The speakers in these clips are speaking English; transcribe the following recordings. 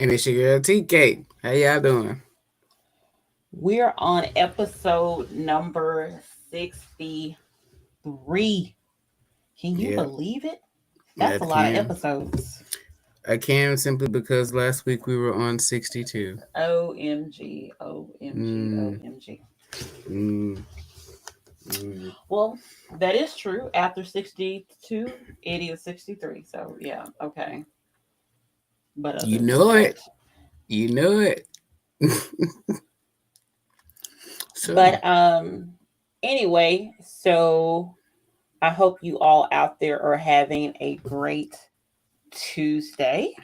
And it's your girl TK. How y'all doing? We're on episode number 63. Can you Yep, believe it? I That's a lot of can. episodes. I can simply because last week we were on 62. OMG, OMG, Mm, OMG. mm, mm. Well, that is true. After 62, it is 63. So, yeah, okay. But You other than know that, it. You know it. So, but anyway, so I hope you all out there are having a great Tuesday.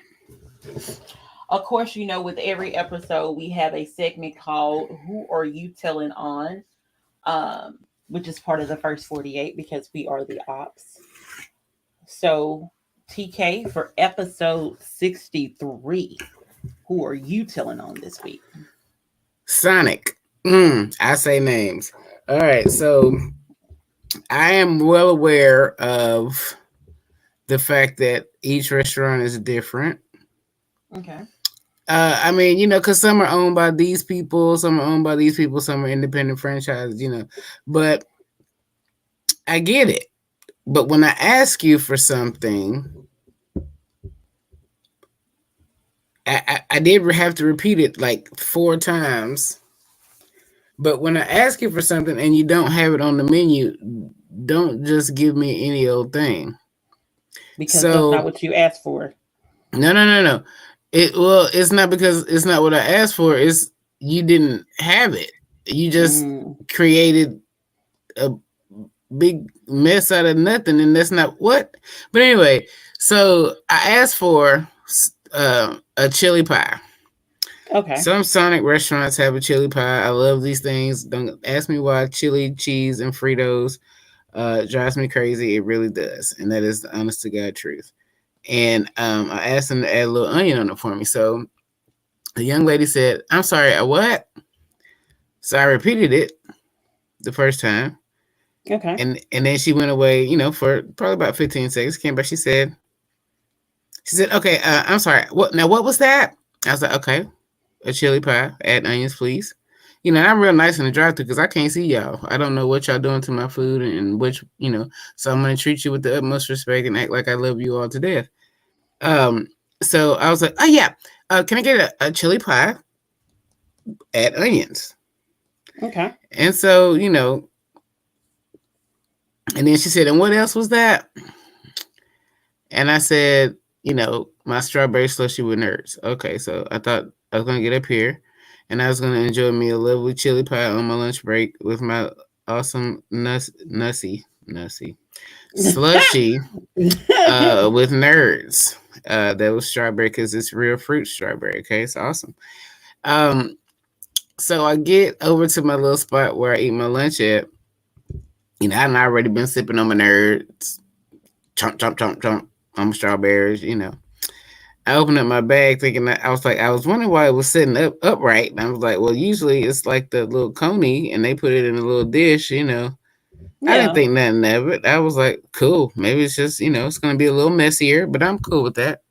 Of course, with every episode, we have a segment called Who Are You Telling On? Um, which is part of the first 48 because we are the ops. So, TK, for episode 63, who are you telling on this week? Sonic. I say names. All right. So, I am well aware of the fact that each restaurant is different. Okay. I mean, because some are owned by these people, some are owned by these people, some are independent franchises, But I get it. But when I ask you for something, I did have to repeat it like 4 times. But when I ask you for something and you don't have it on the menu, don't just give me any old thing. Because that's not So what you asked for. no, no, no, no. It's not because it's not what I asked for. It's you didn't have it. You just Mm, created a big mess out of nothing, and that's not what. But anyway, so I asked for a chili pie. okay. Some Sonic restaurants have a chili pie. I love these things. Don't ask me why chili, cheese, and Fritos drives me crazy. It really does, and that is the honest to God truth. And I asked them to add a little onion on it for me. So the young lady said, "I'm sorry, a what?" So I repeated it the first time, Okay. and then she went away. For probably about 15 seconds. Came back. She said, "Okay, I'm sorry. What now? What was that?" I was like, "Okay, a chili pie. Add onions, please." I'm real nice in the drive thru because I can't see y'all. I don't know what y'all doing to my food and which, so I'm gonna treat you with the utmost respect and act like I love you all to death. Um, so I was like, oh yeah, can I get a chili pie? Add onions. Okay. And so, and then she said, and what else was that? And I said, my strawberry slushy with nerds. Okay, so I thought I was gonna get up here and I was gonna enjoy me a lovely chili pie on my lunch break with my awesome nussy slushy with nerds. That was strawberry because it's real fruit strawberry. Okay, it's awesome. Um, so I get over to my little spot where I eat my lunch at. I've already been sipping on my nerds, chomp, chomp, chomp, chomp, on my strawberries. I opened up my bag thinking that I was wondering why it was sitting upright. And I was like, well, usually it's like the little coney and they put it in a little dish. I didn't Yeah. think nothing of it. I was like, cool. Maybe it's just, it's going to be a little messier, but I'm cool with that.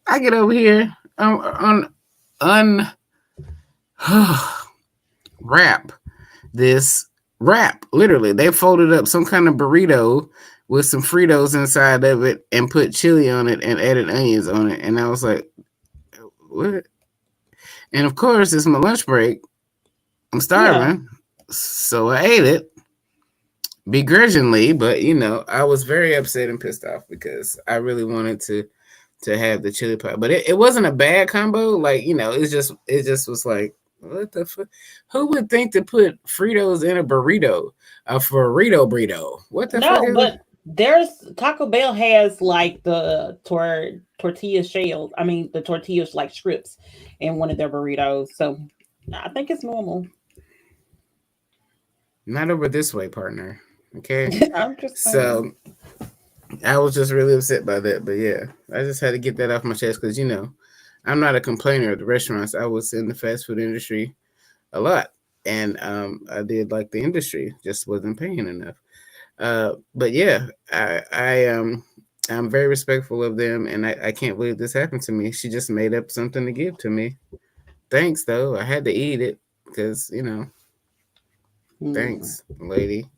I get over here on wrap this wrap. Literally, they folded up some kind of burrito with some Fritos inside of it and put chili on it and added onions on it. And I was like, what? And of course, it's my lunch break. I'm Yeah. starving. So I ate it begrudgingly, but I was very upset and pissed off because I really wanted to have the chili pie. But it wasn't a bad combo. Like, it just was like, what the fuck? Who would think to put Fritos in a burrito? A burrito. What the fuck No, is it? but there's Taco Bell has like the tortilla shells. I mean, the tortillas like strips in one of their burritos. So I think it's normal. Not over this way, partner. Okay. I'm just saying. So I was just really upset by that. But yeah, I just had to get that off my chest because, I'm not a complainer of the restaurants. I was in the fast food industry a lot. And I did like the industry, just wasn't paying enough. But yeah, I I'm very respectful of them, and I can't believe this happened to me. She just made up something to give to me. Thanks, though. I had to eat it because, Hmm. thanks, lady.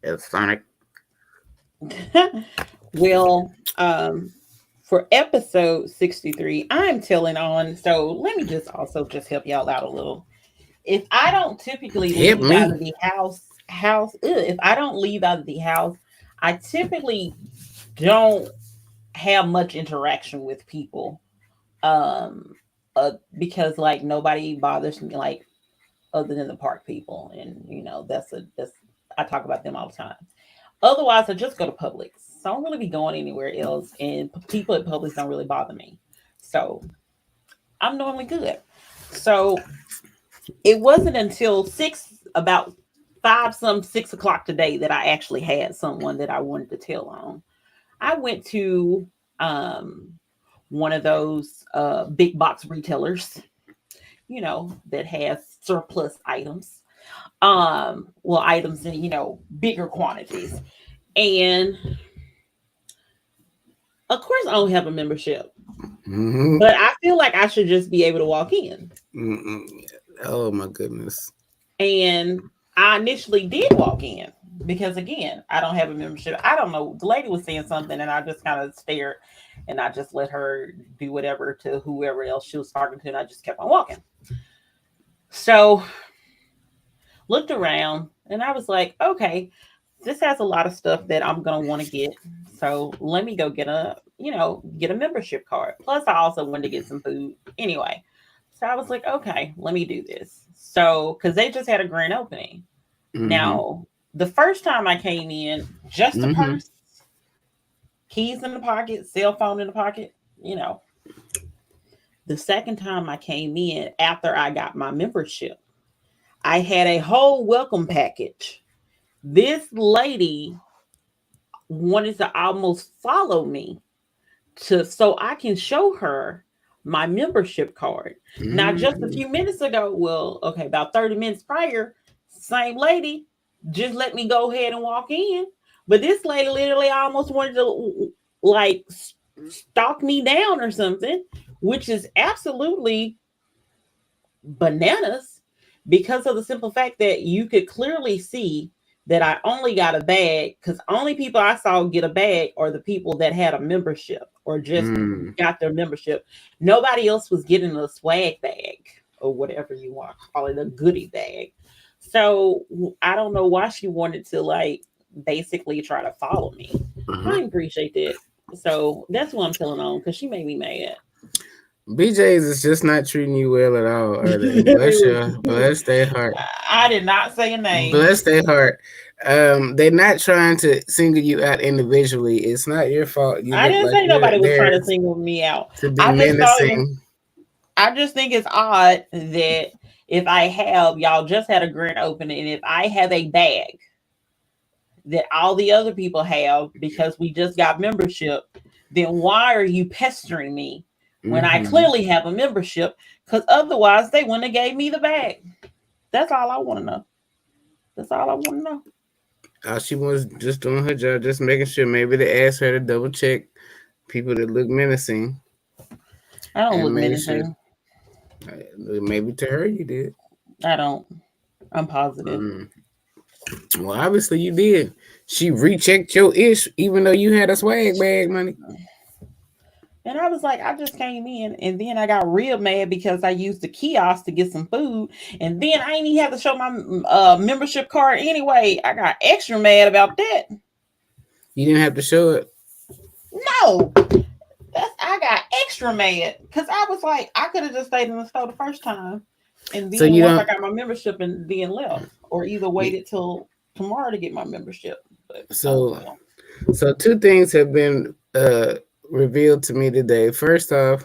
It's Sonic. Well, for episode 63, I'm telling on. So let me just also just help y'all out a little. If I don't typically Hit leave out me. of the if I don't leave out of the house, I typically don't have much interaction with people. Um, because like nobody bothers me like other than the park people, and that's I talk about them all the time. Otherwise, I just go to Publix. So I don't really be going anywhere else, and people at Publix don't really bother me. So I'm normally good. So it wasn't until about five, 6 o'clock today that I actually had someone that I wanted to tell on. I went to um, one of those big box retailers, that has surplus items. Well, items in bigger quantities, and of course, I don't have a membership, Mm-hmm. but I feel like I should just be able to walk in. Mm-mm. Oh my goodness. And I initially did walk in because, again, I don't have a membership. I don't know. The lady was saying something, and I just kind of stared and I just let her do whatever to whoever else she was talking to, and I just kept on walking. So, looked around, and I was like, okay, this has a lot of stuff that I'm going to want to get. So, let me go get a membership card. Plus, I also wanted to get some food anyway. So I was like, okay, let me do this. So, because they just had a grand opening. Mm-hmm. Now, the first time I came in, just a Mm-hmm. purse, keys in the pocket, cell phone in the pocket, you know. The second time I came in after I got my membership, I had a whole welcome package. This lady wanted to almost follow me to so I can show her my membership card. Now, just a Mm-hmm. few minutes ago, well, okay, about 30 minutes prior, same lady just let me go ahead and walk in. But this lady literally almost wanted to like stalk me down or something, which is absolutely bananas because of the simple fact that you could clearly see that I only got a bag because only people I saw get a bag are the people that had a membership or just Mm. got their membership. Nobody else was getting a swag bag or whatever you want to call it, a goodie bag. So I don't know why she wanted to like basically try to follow me. I Uh-huh. didn't appreciate that. So that's what I'm telling on because she made me mad. BJ's is just not treating you well at all, are they? Bless their heart. I did not say a name. Bless their heart. They're not trying to single you out individually. It's not your fault. You I look didn't like say you're nobody was there trying to single me out. to be I just thought it was. menacing. I just think it's odd that if I have y'all just had a grand opening, and if I have a bag that all the other people have because we just got membership, then why are you pestering me when I Mm-hmm. clearly have a membership? Because otherwise, they wouldn't have gave me the bag. That's all I want to know. That's all I want to know. She was just doing her job, just making sure. Maybe they asked her to double check people that look menacing I don't and look make sure. menacing. Maybe to her you did. I don't. I'm positive. Mm. Well, obviously you did. She rechecked your ish, even though you had a swag bag money. And I was like, I just came in, and then I got real mad because I used the kiosk to get some food, and then I ain't even have to show my membership card anyway. I got extra mad about that. You didn't have to show it. No, I got extra mad because I was like, I could have just stayed in the store the first time, and So then you once I don't. got my membership and then left, or either waited till tomorrow to get my membership. But oh So well. so two things have been revealed to me today. First off,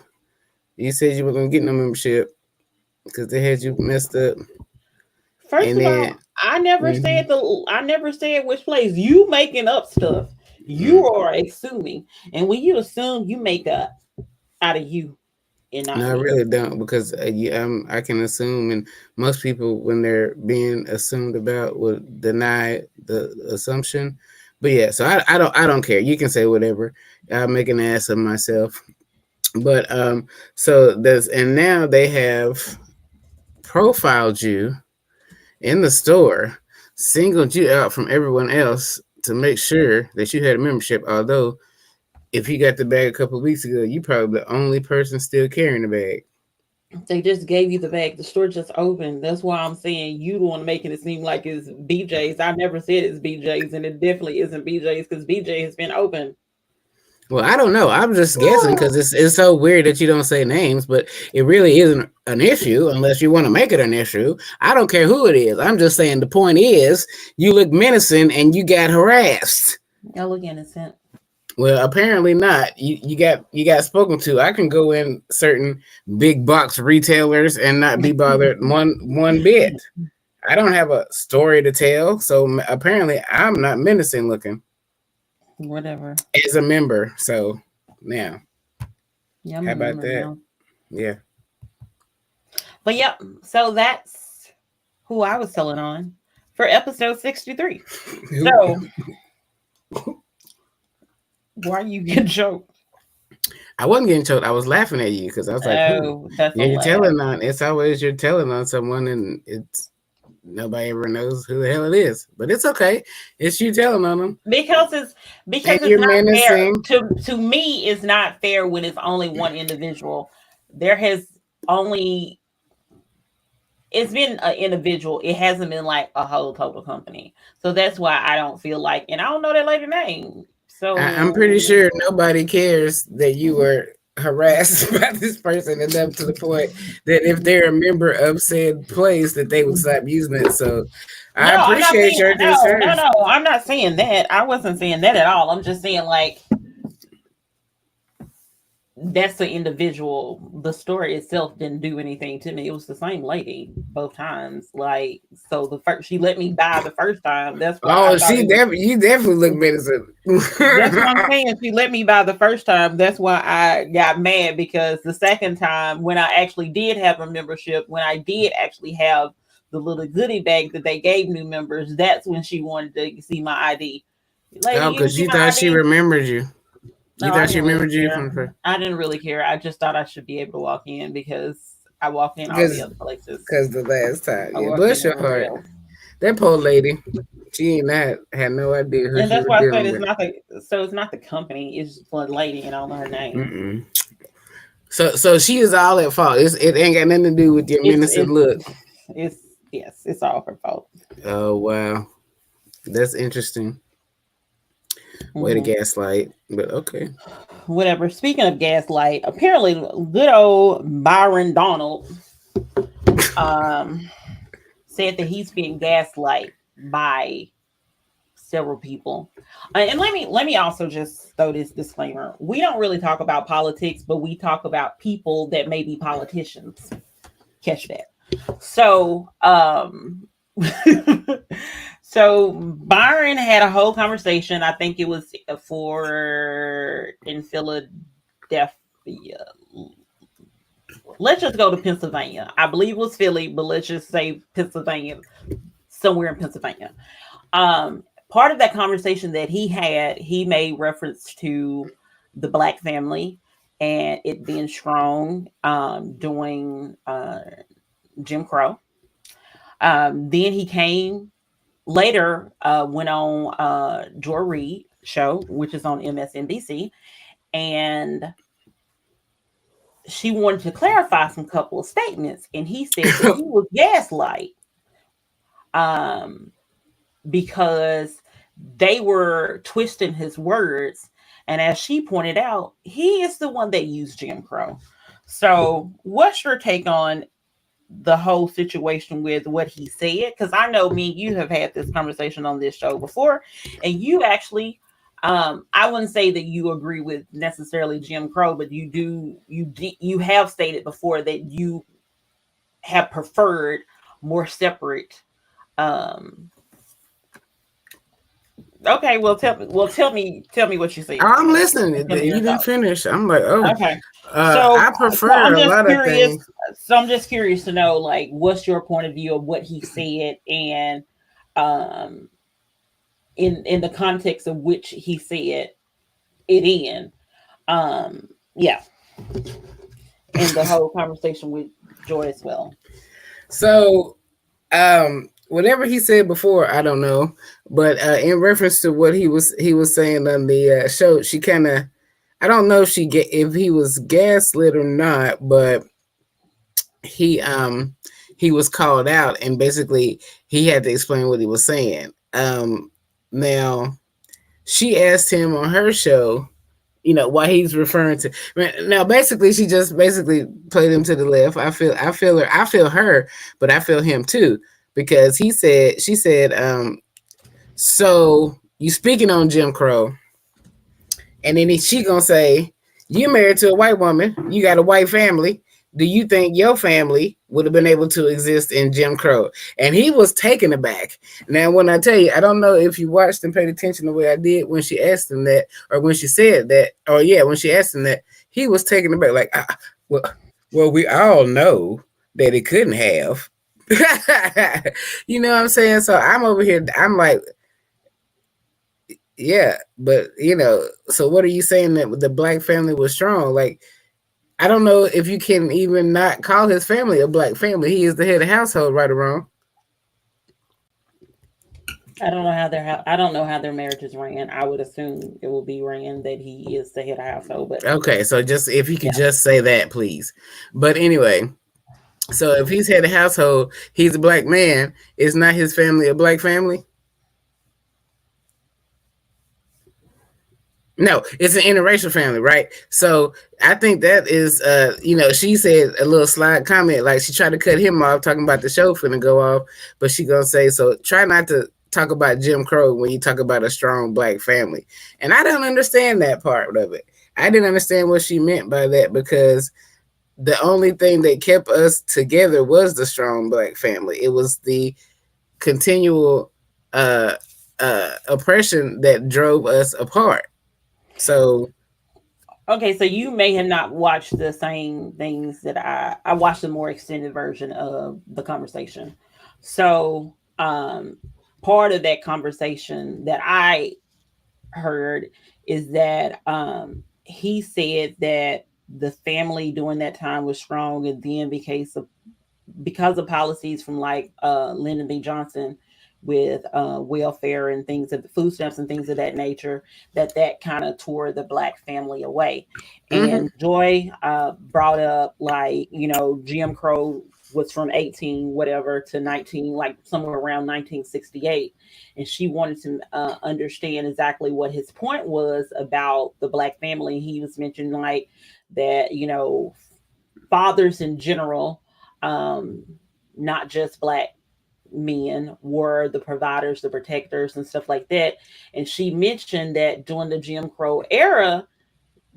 you said you were gonna get no membership because they had you messed up, First and of all, then. Mhm. I never said which place. You making up stuff. You Mm. are assuming. And when you assume, you make up out of you and No, not I me. really don't because I can assume, and most people, when they're being assumed about, will deny the assumption. But yeah, so I don't care. You can say whatever. I'll make an ass of myself. But so there's and now they have profiled you in the store, singled you out from everyone else to make sure that you had a membership. Although if you got the bag a couple of weeks ago, you probably the only person still carrying the bag. They just gave you the bag. The store just opened. That's why I'm saying you the one making it seem like it's BJ's. I never said it's BJ's, and it definitely isn't BJ's because BJ has been open. Well, I don't know. I'm just guessing because it's so weird that you don't say names, but it really isn't an issue unless you want to make it an issue. I don't care who it is. I'm just saying the point is you look menacing and you got harassed. I look innocent. Well, apparently not. You got spoken to. I can go in certain big box retailers and not be bothered one bit. I don't have a story to tell, so apparently I'm not menacing looking. Whatever. As a member, so now. Yeah, I'm How a about member that? now. Yeah. But yep, so that's who I was telling on for episode 63. So why are you getting choked? I wasn't getting choked. I was laughing at you because I was like, Oh, that's a you're laugh. telling on. It's always you're telling on someone, and it's nobody ever knows who the hell it is. But it's okay. It's you telling on them. Because And it's you're not fair. menacing. To me, it's not fair when it's only one individual. There has only it's been an individual. It hasn't been like a whole total company. So that's why I don't feel like, and I don't know that lady's name. So I'm pretty sure nobody cares that you were harassed by this person enough to the point that if they're a member of said place that they would stop using it. So I no, I'm not appreciate saying your concern. no. I'm not saying that. I wasn't saying that at all. I'm just saying like that's the individual. The story itself didn't do anything to me. It was the same lady both times. Like so, the first she let me buy the first time. That's why I Oh, thought you definitely look menacing. that's what I'm saying. She let me buy the first time. That's why I got mad because the second time, when I actually did have a membership, when I did actually have the little goodie bag that they gave new members, that's when she wanted to see my ID. Lady, Oh, you didn't because see you my thought she ID? remembered you. You No, I thought she didn't really remembered you care. from first. I didn't really care. I just thought I should be able to walk in because I walked in all the Because other places. the last time. I Yeah, walked in bless your everywhere heart. else. That poor lady. She ain't had no idea who And she that's was why I said dealing with. it's not the company, it's just the lady and I don't know her name. Mm-mm. So she is all at fault. It ain't got nothing to do with your It's menacing it's look. it's yes, it's all her fault. Oh wow, that's interesting. Way to Hmm. gaslight, but okay. Whatever. Speaking of gaslight, apparently good old Byron Donald um said that he's being gaslight by several people. And let me also just throw this disclaimer. We don't really talk about politics, but we talk about people that may be politicians. Catch that. So so Byron had a whole conversation. I think it was for in Philadelphia. Let's just go to Pennsylvania. I believe it was Philly, but let's just say Pennsylvania, somewhere in Pennsylvania. Part of that conversation that he had, he made reference to the black family and it being strong during Jim Crow. Then he came later, went on Joy Reid show, which is on MSNBC, and she wanted to clarify some couple of statements, and he said that he was gaslight um, because they were twisting his words. And as she pointed out, he is the one that used Jim Crow. So, what's your take on the whole situation with what he said? Because I know me and you have had this conversation on this show before, and you actually, I wouldn't say that you agree with necessarily Jim Crow, but you have stated before that you have preferred more separate. Um, okay, well tell me what you said. I'm listening. Tell me You your didn't thoughts. finish. I'm like, oh, Okay. So, I prefer I'm a just lot of curious. things. So I'm just curious to know, like, what's your point of view of what he said, and um, in the context of which he said it in. Yeah, and the whole conversation with Joy as well. So, whatever he said before, I don't know, but in reference to what he was saying on the show, she kind of, I don't know if if he was gaslit or not, but he um he was called out, and basically he had to explain what he was saying. Now she asked him on her show, why he's referring to. Now, basically, she just basically played him to the left. I feel her, but I feel him too, because she said, so you speaking on Jim Crow, and then she gonna say, you married to a white woman, you got a white family. Do you think your family would have been able to exist in Jim Crow? And he was taken aback. Now, when I tell you, I don't know if you watched and paid attention the way I did when she asked him that, or when she said that, or yeah, when she asked him that, he was taken aback. Like, well, we all know that it couldn't have. You know what I'm saying? So I'm over here. I'm like, yeah, but so what are you saying, that the black family was strong? Like, I don't know if you can even not call his family a black family. He is the head of household, right or wrong. I don't know how their marriage is ran. I would assume it will be ran that he is the head of household, but Okay, so just if you could yeah. just say that, please. But anyway, so if he's head of household, he's a black man. Is not his family a black family? No, it's an interracial family, right? So I think that is, she said a little slide comment, like she tried to cut him off, talking about the show finna go off, but she gonna say, so try not to talk about Jim Crow when you talk about a strong black family. And I don't understand that part of it. I didn't understand what she meant by that, because the only thing that kept us together was the strong black family. It was the continual oppression that drove us apart. So, Okay, so you may have not watched the same things that I watched the more extended version of the conversation. So, part of that conversation that I heard is that he said that the family during that time was strong, and then because of policies from like Lyndon B. Johnson with welfare and things of food stamps and things of that nature, that kind of tore the black family away. mm-hmm, And Joy brought up, like, Jim Crow was from 18 whatever to 19, like somewhere around 1968, and she wanted to understand exactly what his point was about the black family. He was mentioning like that, fathers in general, um, not just black men, were the providers, the protectors, and stuff like that. And she mentioned that during the Jim Crow era,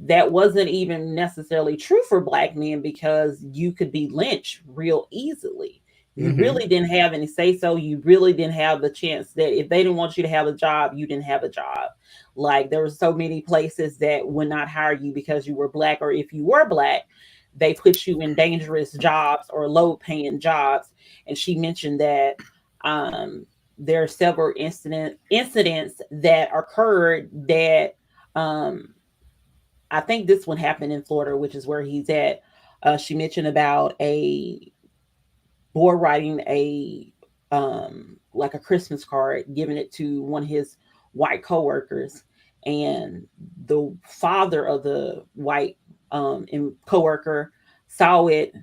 that wasn't even necessarily true for black men, because you could be lynched real easily. You mm-hmm. really didn't have any say so. You really didn't have the chance that if they didn't want you to have a job, you didn't have a job. Like, there were so many places that would not hire you because you were black, or if you were black, they put you in dangerous jobs or low paying jobs. And she mentioned that there are several incidents that occurred that um, I think this one happened in Florida, which is where he's at. She mentioned about a boy writing a like a Christmas card, giving it to one of his white coworkers, and the father of the white coworker saw it,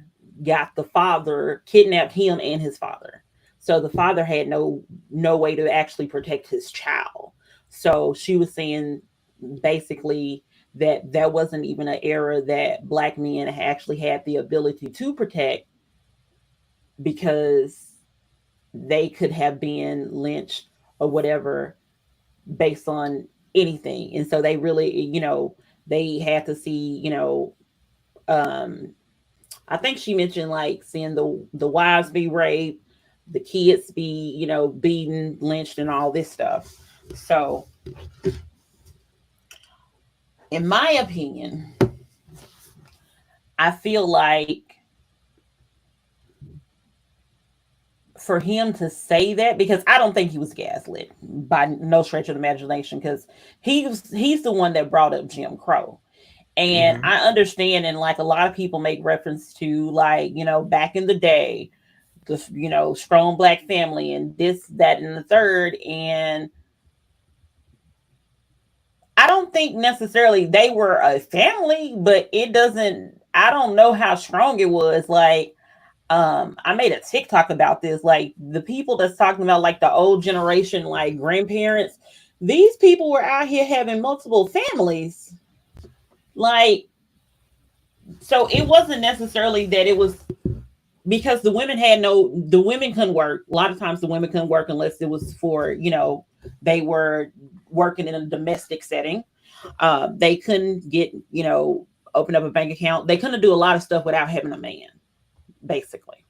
got the father, kidnapped him and his father. So the father had no way to actually protect his child. So she was saying basically that wasn't even an era that black men actually had the ability to protect, because they could have been lynched or whatever based on anything. And so they really, they had to see, um, I think she mentioned like seeing the wives be raped, the kids be, beaten, lynched, and all this stuff. So, in my opinion, I feel like for him to say that, because I don't think he was gaslit by no stretch of the imagination, because he's the one that brought up Jim Crow. And Mm-hmm. I understand, and like a lot of people make reference to, like, back in the day, the strong black family and this, that, and the third. And I don't think necessarily they were a family, but it doesn't, I don't know how strong it was. Like, I made a TikTok about this. Like, the people that's talking about, like, the old generation, like grandparents, these people were out here having multiple families. Like, so it wasn't necessarily that it was because the women couldn't work. A lot of times the women couldn't work unless it was for, they were working in a domestic setting. They couldn't get, open up a bank account. They couldn't do a lot of stuff without having a man, basically.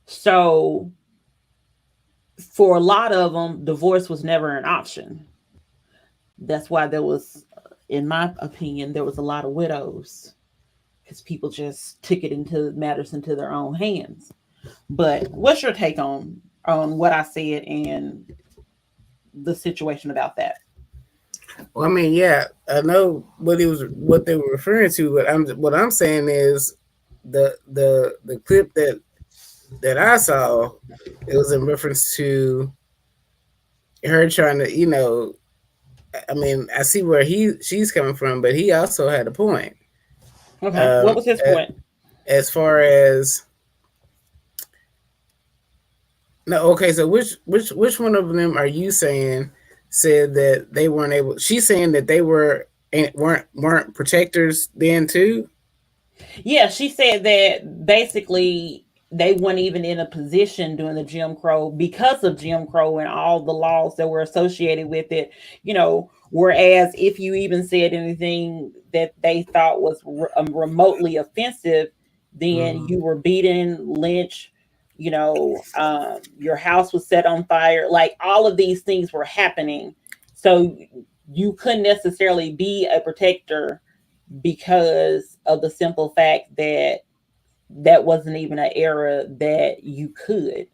So for a lot of them, divorce was never an option. That's why there was, in my opinion, there was a lot of widows, because people just took it into matters into their own hands. But what's your take on what I said and the situation about that? Well, I mean, yeah, I know what they were referring to, but what I'm saying is the clip that I saw, it was in reference to her trying to, I mean, I see where she's coming from, but he also had a point. Okay, what Um, was his point? as far as no, okay, so which one of them are you saying said that they weren't able? She's saying that they weren't protectors then too. Yeah, she said that basically they weren't even in a position during the Jim Crow, because of Jim Crow and all the laws that were associated with it. Whereas if you even said anything that they thought was remotely offensive, then Mm-hmm. you were beaten, lynched. Your house was set on fire. Like, all of these things were happening, so you couldn't necessarily be a protector, because of the simple fact that that wasn't even an era that you could.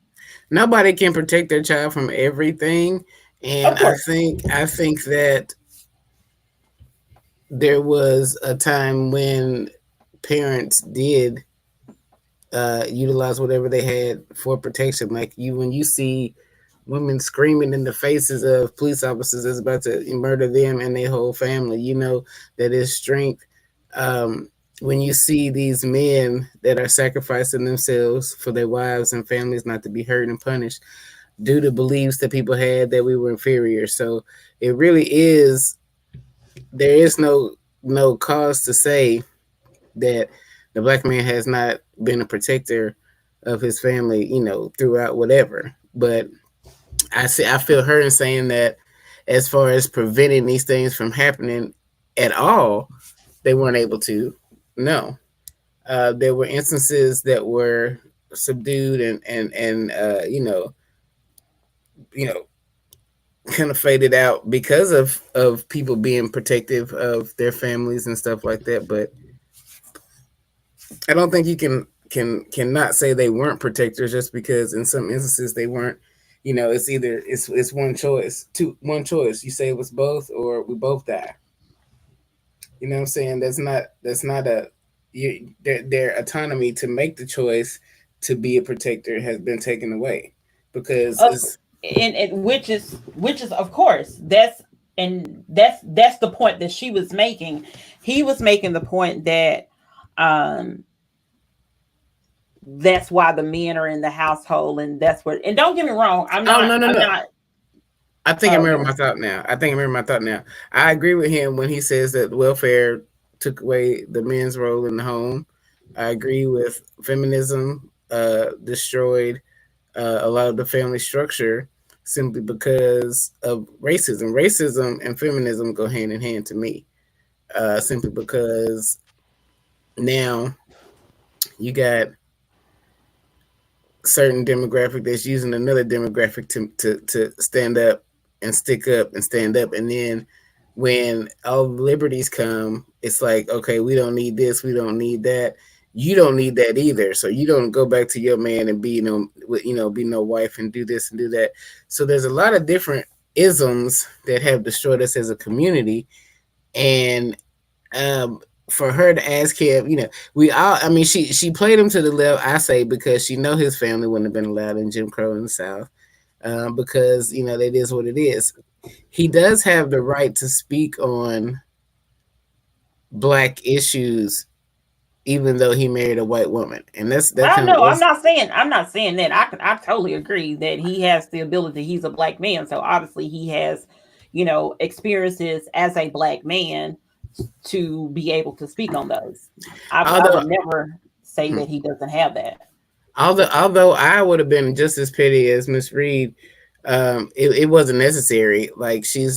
Nobody can protect their child from everything, Of and I course. think I think that there was a time when parents did utilize whatever they had for protection. Like when you see women screaming in the faces of police officers that's about to murder them and their whole family, that is strength. When you see these men that are sacrificing themselves for their wives and families not to be hurt and punished due to beliefs that people had that we were inferior. So it really is, there is no cause to say that the black man has not been a protector of his family, throughout whatever. But I feel her in saying that as far as preventing these things from happening at all, they weren't able to. No, there were instances that were subdued and you know kind of faded out because of people being protective of their families and stuff like that. But I don't think you cannot say they weren't protectors just because in some instances they weren't. It's either it's one choice. You say it was both or we both die. You know what I'm saying? That's not their autonomy to make the choice to be a protector has been taken away because Of it's and which is of course, that's the point that she was making. He was making the point that um that's why the men are in the household, and that's what, and don't get me wrong, I'm oh not no no I'm no. not I think I oh, remember go my thought now. I agree with him when he says that welfare took away the men's role in the home. I agree with feminism destroyed a lot of the family structure simply because of racism. Racism and feminism go hand in hand to me. Simply because now you got certain demographic that's using another demographic to stand up and stick up and stand up. And then when all liberties come, it's like, okay, we don't need this, we don't need that. you don't need that either. So you don't go back to your man and be be no wife and do this and do that. So there's a lot of different isms that have destroyed us as a community, and um, for her to ask him, we all. I mean, she played him to the left. I say because she know his family wouldn't have been allowed in Jim Crow in the South, because that is what it is. He does have the right to speak on black issues, even though he married a white woman, and that I kind of know. I'm is. not saying. I'm not saying that. I totally agree that he has the ability. He's a black man, so obviously he has, experiences as a black man to be able to speak on those. I Although would never say that he doesn't have that. although I would have been just as petty as Miss Reed, it wasn't necessary. Like she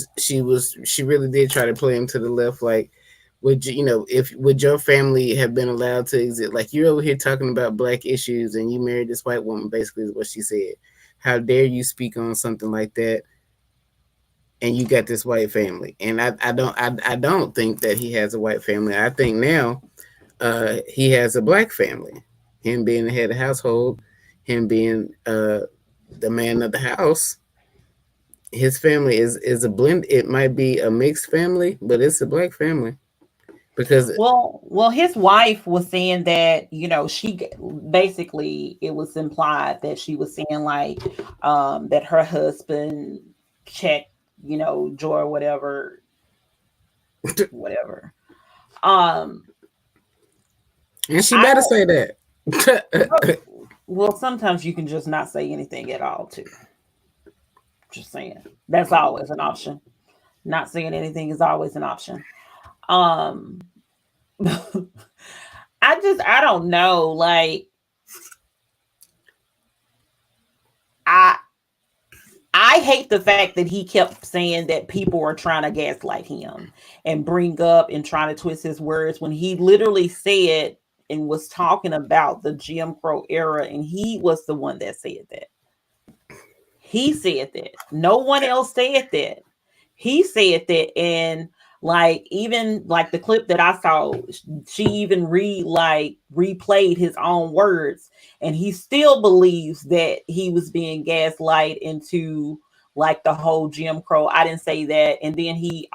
really did try to play him to the left. Like, would your family have been allowed to exist? Like, you're over here talking about black issues and you married this white woman, basically is what she said. How dare you speak on something like that? And you got this white family, and I don't think that he has a white family. I think now he has a black family. Him being the head of the household, him being the man of the house, his family is a blend. It might be a mixed family, but it's a black family because Well, his wife was saying that she basically it was implied that she was saying like that her husband checked Joy whatever. Um, and she I better don't. say that. Well, sometimes you can just not say anything at all too. Just saying, that's always an option. Not saying anything is always an option. Um, I don't know. Like I I hate the fact that he kept saying that people are trying to gaslight him and bring up and trying to twist his words when he literally said and was talking about the Jim Crow era, and he was the one that said that. He said that. No one else said that. He said that, and like even like the clip that I saw, she even replayed his own words, and he still believes that he was being gaslight into like the whole Jim Crow. I didn't say that, and then he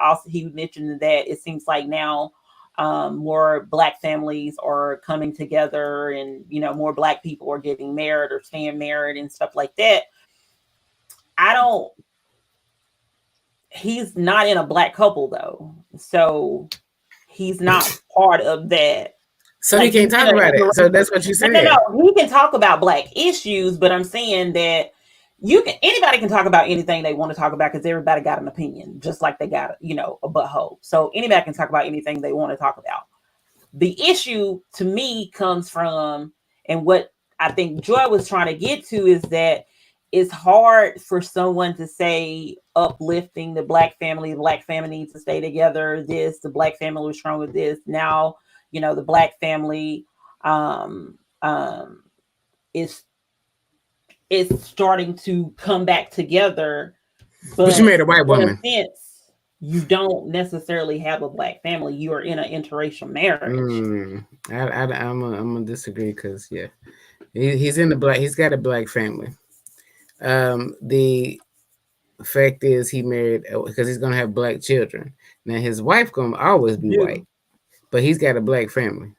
mentioned that it seems like now more black families are coming together, and more black people are getting married or staying married and stuff like that. I don't He's not in a black couple though. So he's not part of that. So he Like can't he's in talk an about it. So interracial. that's what you No, no, said. no. He can talk about black issues, but I'm saying that anybody can talk about anything they want to talk about because everybody got an opinion, just like they got, a butthole. So anybody can talk about anything they want to talk about. The issue to me comes from, and what I think Joy was trying to get to is that it's hard for someone to say uplifting the black family needs to stay together. The black family was strong with this. Now, the black family um, um, is starting to come back together, But you but married a white in a woman. sense, you don't necessarily have a black family. You are in an interracial marriage. I'm gonna disagree because yeah, he's in the black. He's got a black family. The fact is he married because he's gonna have black children. Now his wife gonna always be white, Do but he's got a black family.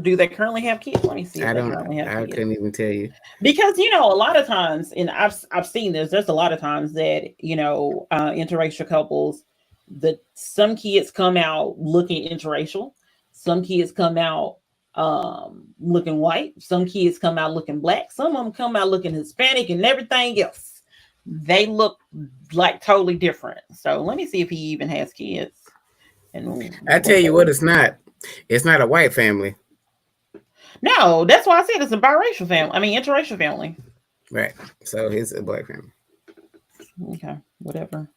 do they currently have kids? Let me see if I they don't. currently have I kids. couldn't even tell you. Because a lot of times, and I've seen this. There's a lot of times that interracial couples, that some kids come out looking interracial, some kids come out looking white, some kids come out looking black, some of them come out looking Hispanic, and everything else. They look like totally different. So let me see if he even has kids and I tell what you what, they. it's not. It's not a white family, No, that's why I said it's a biracial family. I mean, interracial family. right? So it's a black family. Okay, whatever.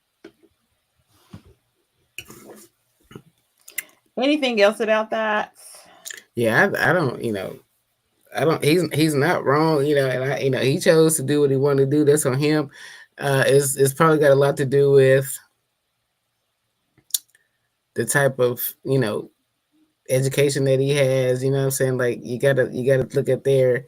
Anything else about that? Yeah, I don't. I don't. He's not wrong. And he chose to do what he wanted to do. That's on him. It's probably got a lot to do with the type of education that he has. You know what I'm saying? Like you gotta look at their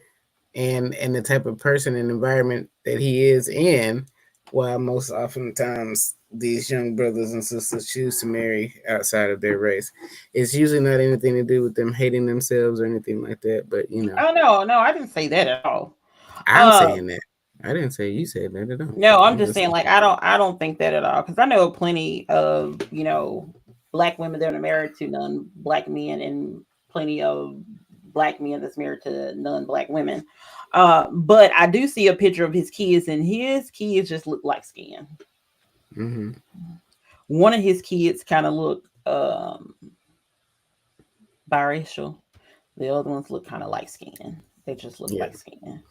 and the type of person and environment that he is in. While most oftentimes these young brothers and sisters choose to marry outside of their race, it's usually not anything to do with them hating themselves or anything like that. But Oh no, I didn't say that at all. I'm Uh, saying that. I didn't say you said that at all. no, I'm I'm just just saying saying. like I don't think that at all because I know plenty of black women that are married to non-black men and plenty of black men that's married to non-black women. But I do see a picture of his kids, and his kids just look like skin. Hmm. One of his kids kind of look biracial. The other ones look kind of light skin. They just look Yeah. like skin.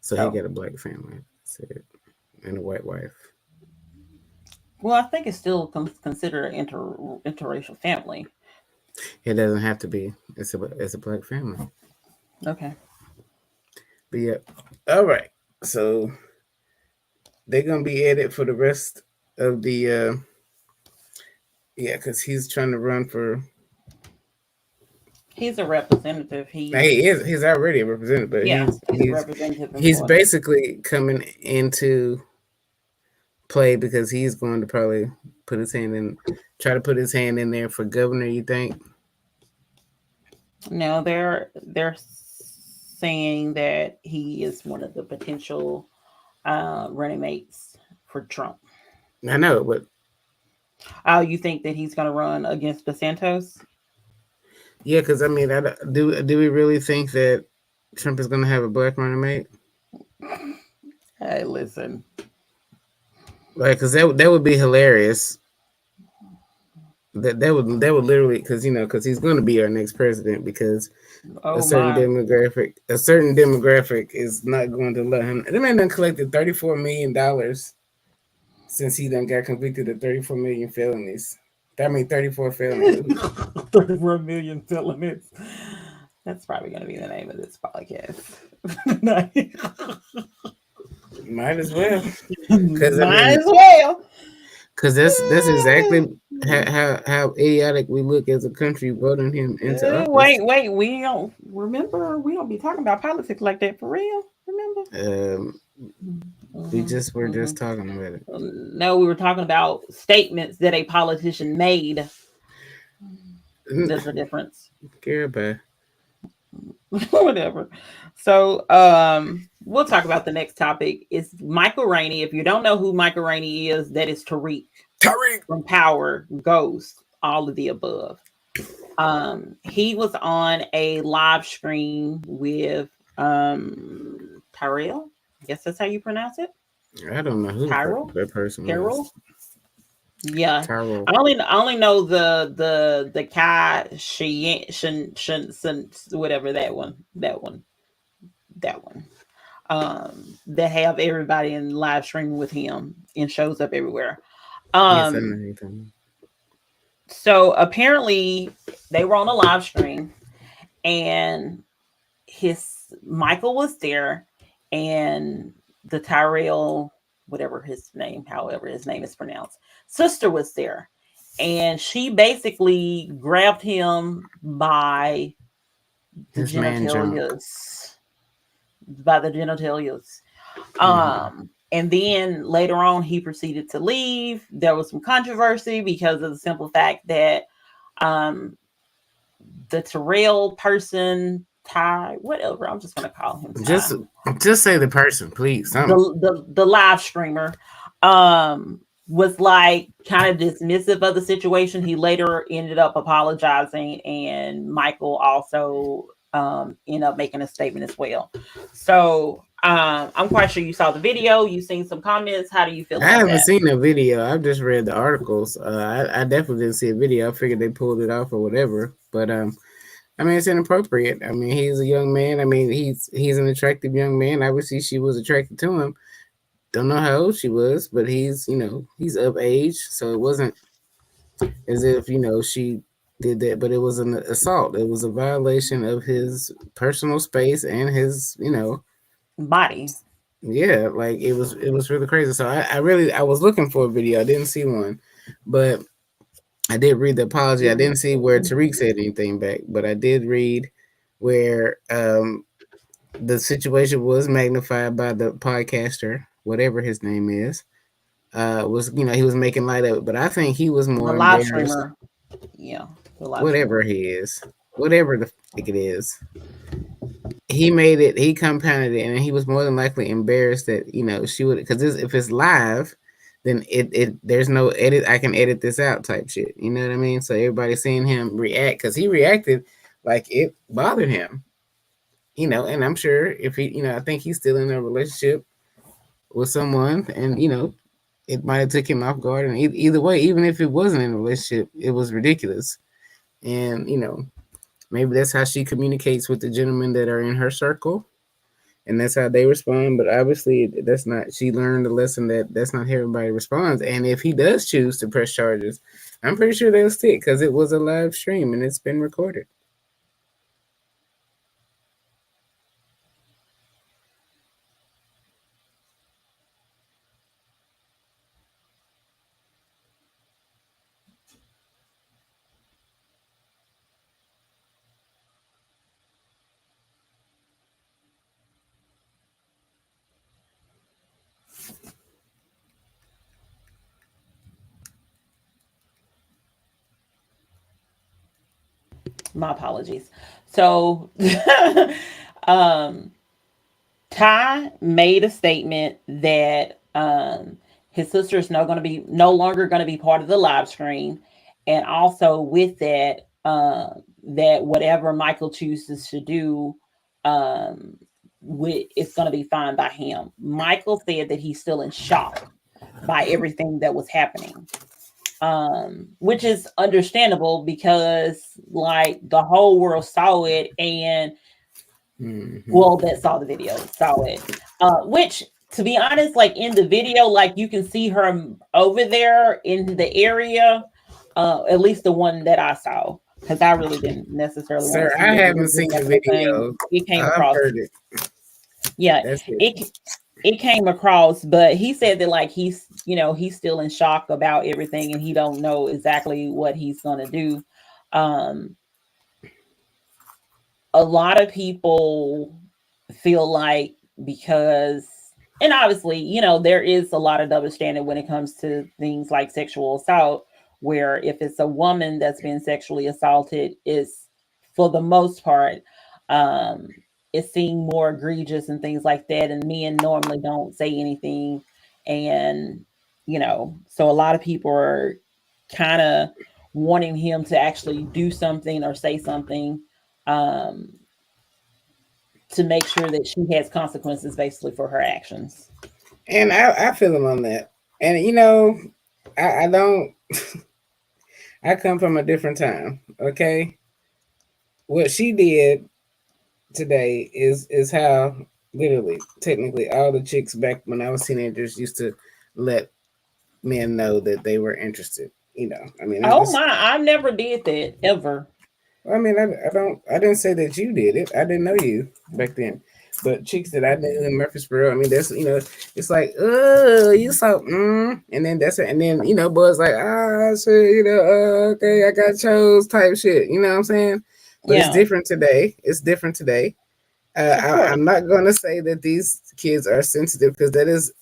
So he So, got a black family, said, and a white wife. well, I think it's still considered an interracial family. It doesn't have to be. It's a black family. Okay. But yeah. All right. So they're gonna be at it for the rest of the yeah, because he's trying to run for. He's a representative. Now he's already a representative, but Yeah, he's he's a he's representative in he's Florida. basically coming into play because he's going to probably put his hand in, try to put his hand in there for governor. You think? No, they're saying that he is one of the potential running mates for Trump. I know, but Oh, you think that he's going to run against DeSantis? yeah, because I mean, do we really think that Trump is going to have a black running mate? Hey, listen. Like, because that would be hilarious. That would literally, because he's going to be our next president because Oh my. a certain demographic is not going to let him. The man done collected $34 million since he done got convicted of 34 million felonies. I mean 34 felonies. 34 million felonies. That's probably going to be the name of this podcast. Might as well, because I Might mean, as well. because that's exactly how idiotic we look as a country voting him into office. Wait. We don't remember. We don't be talking about politics like that for real. Remember? Um, we Hmm. just were Hmm. just talking about it. No, we were talking about statements that a politician made. There's a difference. Goodbye. Whatever. So, we'll talk about the next topic. It's Michael Rainey. If you don't know who Michael Rainey is, that is Tariq Tariq. from Power, Ghost, all of the above. He was on a live stream with Tyrell. I guess that's how you pronounce it. I don't know who the Tyrell? fuck that person was. Carol? Yeah. Tyrell. I only know the Kai Shin whatever that one. That have everybody in live streaming with him and shows up everywhere. Yes, I know Um who you're talking so apparently they were on a live stream and his Michael was there and the Tyrell, whatever his name, however his name is pronounced, sister was there. And she basically grabbed him the His man junk. genitalias, by the genitalias. Hmm. And then later on, he proceeded to leave. There was some controversy because of the simple fact that um, the Terrell person, Ty, whatever, I'm just going to call him Ty, Just just say the person, please. Something. the live streamer, was like kind of dismissive of the situation. He later ended up apologizing, and Michael also ended up making a statement as well. So I'm quite sure you saw the video, you've seen some comments. How do you feel I about haven't that? seen the video. I've just read the articles. I definitely didn't see a video. I figured they pulled it off or whatever. But I mean, it's inappropriate. I mean, he's a young man. I mean, he's an attractive young man. Obviously, she was attracted to him. Don't know how old she was, but he's of age, so it wasn't as if she did that. But it was an assault. It was a violation of his personal space and his Body. yeah, like it was really crazy. So I was looking for a video. I didn't see one, but I did read the apology. I Mhm. didn't see where Tariq said anything back, but I did read where the situation was magnified by the podcaster, whatever his name is. Was he was making light of it, but I think he was The more live embarrassed. streamer. Yeah, the live Whatever streamer. he is, whatever the it is, he made it. He compounded it, and he was more than likely embarrassed that she would because if it's live, then it there's no edit. I can edit this out type shit. You know what I mean? So everybody's seeing him react because he reacted like it bothered him. And I'm sure if I think he's still in a relationship with someone, and it might have took him off guard. And either way, even if it wasn't in a relationship, it was ridiculous. And maybe that's how she communicates with the gentlemen that are in her circle, and that's how they respond. But obviously, that's not. She learned the lesson that that's not how everybody responds. And if he does choose to press charges, I'm pretty sure they'll stick because it was a live stream and it's been recorded. My apologies. So, um, Ty made a statement that his sister is no longer going to be part of the live stream, and also with that, that whatever Michael chooses to do, it's going to be fine by him. Michael said that he's still in shock by everything that was happening, which is understandable because like the whole world saw it, and well, that saw the video saw it, which to be honest, like in the video, like you can see her over there in the area, at least the one that I saw, because I really didn't necessarily want Sir, to see I it, but haven't it seen just the happened to thing video. it came I've across. heard it. Yeah, That's it. it came across, but he said that like he's still in shock about everything, and he don't know exactly what he's gonna do. um a lot of people feel like, because, and obviously, there is a lot of double standard when it comes to things like sexual assault, where if it's a woman that's been sexually assaulted, is for the most part, um it's seen more egregious and things like that, and men normally don't say anything. And so a lot of people are kind of wanting him to actually do something or say something, um to make sure that she has consequences basically for her actions. And I feel him on that. And I don't. I come from a different time. Okay, what she did today is how literally, technically, all the chicks back when I was teenagers used to let men know that they were interested. I mean, it's Oh just. my, I never did that ever. I mean, I don't. I didn't say that you did it. I didn't know you back then. But chicks that I knew in Murfreesboro, I mean, that's it's like, oh, you so, and then that's it, and then boys like, ah, shit, okay, I got chose type shit. You know what I'm saying? But it's Yeah, different today. It's different today. of course. I'm not gonna say that these kids are sensitive because that is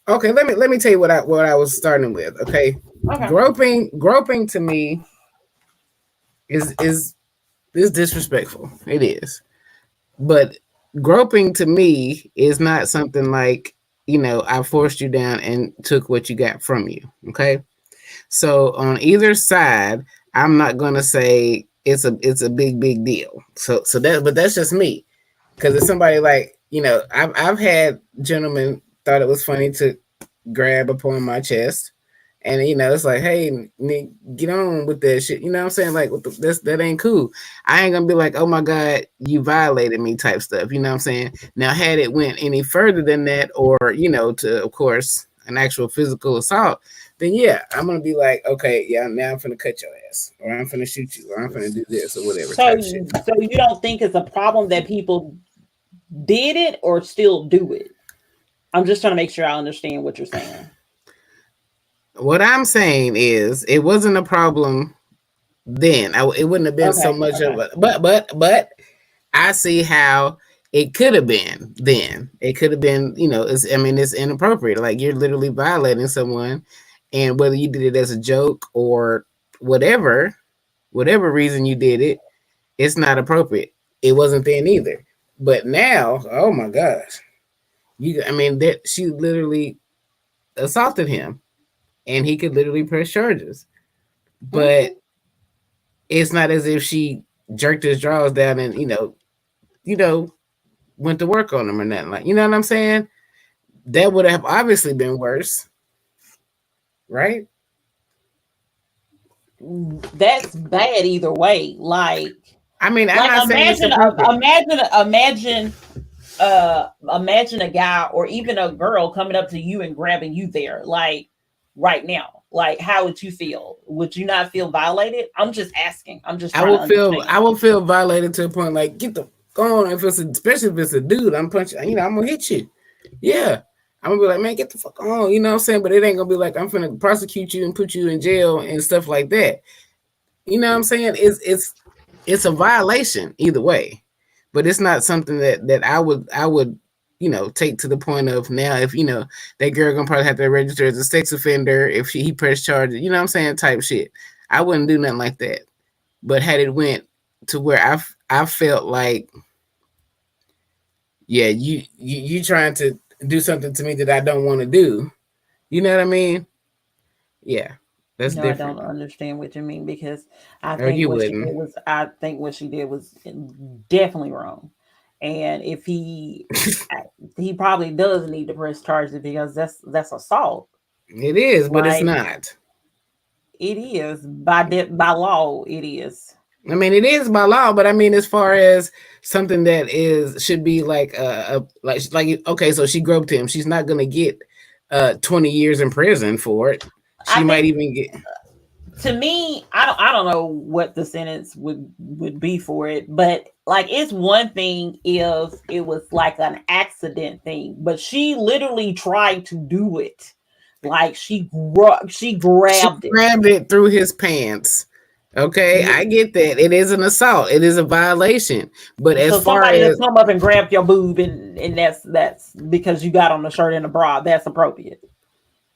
okay. Let me tell you what I was starting with. Okay, Okay. groping to me is disrespectful. It is. But groping to me is not something like, I forced you down and took what you got from you. Okay. So on either side, I'm not gonna say it's a big deal. But that's just me. Because if somebody like, I've had gentlemen thought it was funny to grab upon my chest. And it's like, hey, Nick, get on with that shit. You know what I'm saying? Like, that ain't cool. I ain't gonna be like, oh my god, you violated me, type stuff. You know what I'm saying? Now, had it went any further than that, or to of course an actual physical assault, then yeah, I'm gonna be like, okay, yeah, now I'm gonna cut your ass, or I'm gonna shoot you, or I'm gonna do this, or whatever So, type shit. so you don't think it's a problem that people did it or still do it? I'm just trying to make sure I understand what you're saying. what I'm saying is, it wasn't a problem then. It wouldn't have been so Okay, much of okay. a, but I see how it could have been then. It could have been, I mean, it's inappropriate. Like, you're literally violating someone, and whether you did it as a joke or whatever, whatever reason you did it, it's not appropriate. It wasn't then either. But now, oh my gosh, I mean, that she literally assaulted him, and he could literally press charges. But Hmm. it's not as if she jerked his drawers down and you know went to work on him or nothing, like, you know what I'm saying. That would have obviously been worse, right? That's bad either way. I mean, I'm Like not saying it's appropriate. imagine a guy or even a girl coming up to you and grabbing you there, like right now. Like, how would you feel? Would you not feel violated? I'm just asking. I'm just I trying to will feel understand. I will feel violated to a point, like, get the go on. If it's especially if it's a dude, I'm punching. I'm gonna hit you. Yeah, I'm gonna be like, man, get the fuck on. You know what I'm saying? But it ain't gonna be like I'm gonna prosecute you and put you in jail and stuff like that. You know what I'm saying? It's a violation either way, but it's not something that I would take to the point of, now, if that girl gonna probably have to register as a sex offender if he pressed charges. You know what I'm saying? Type shit. I wouldn't do nothing like that. But had it went to where I felt like, yeah, you trying to do something to me that I don't want to do. You know what I mean? Yeah, that's No, I different. don't understand what you mean, because Or you wouldn't. I think what she did was definitely wrong. And if he probably does need to press charges, because that's assault. It is, but it's Like, not. it is by law, it is. I mean, it is by law, but I mean, as far as something that is should be like like, okay, so she groped him. She's not gonna get 20 years in prison for it. I She might think, even get. to me, I don't know what the sentence would be for it, but like, it's one thing if it was like an accident thing, but she literally tried to do it. Like, she She grabbed it. grabbed it through his pants. Okay, I get that. It is an assault. It is a violation. But as So far somebody to as come up and grab your boob, and that's because you got on the shirt and the bra, that's appropriate,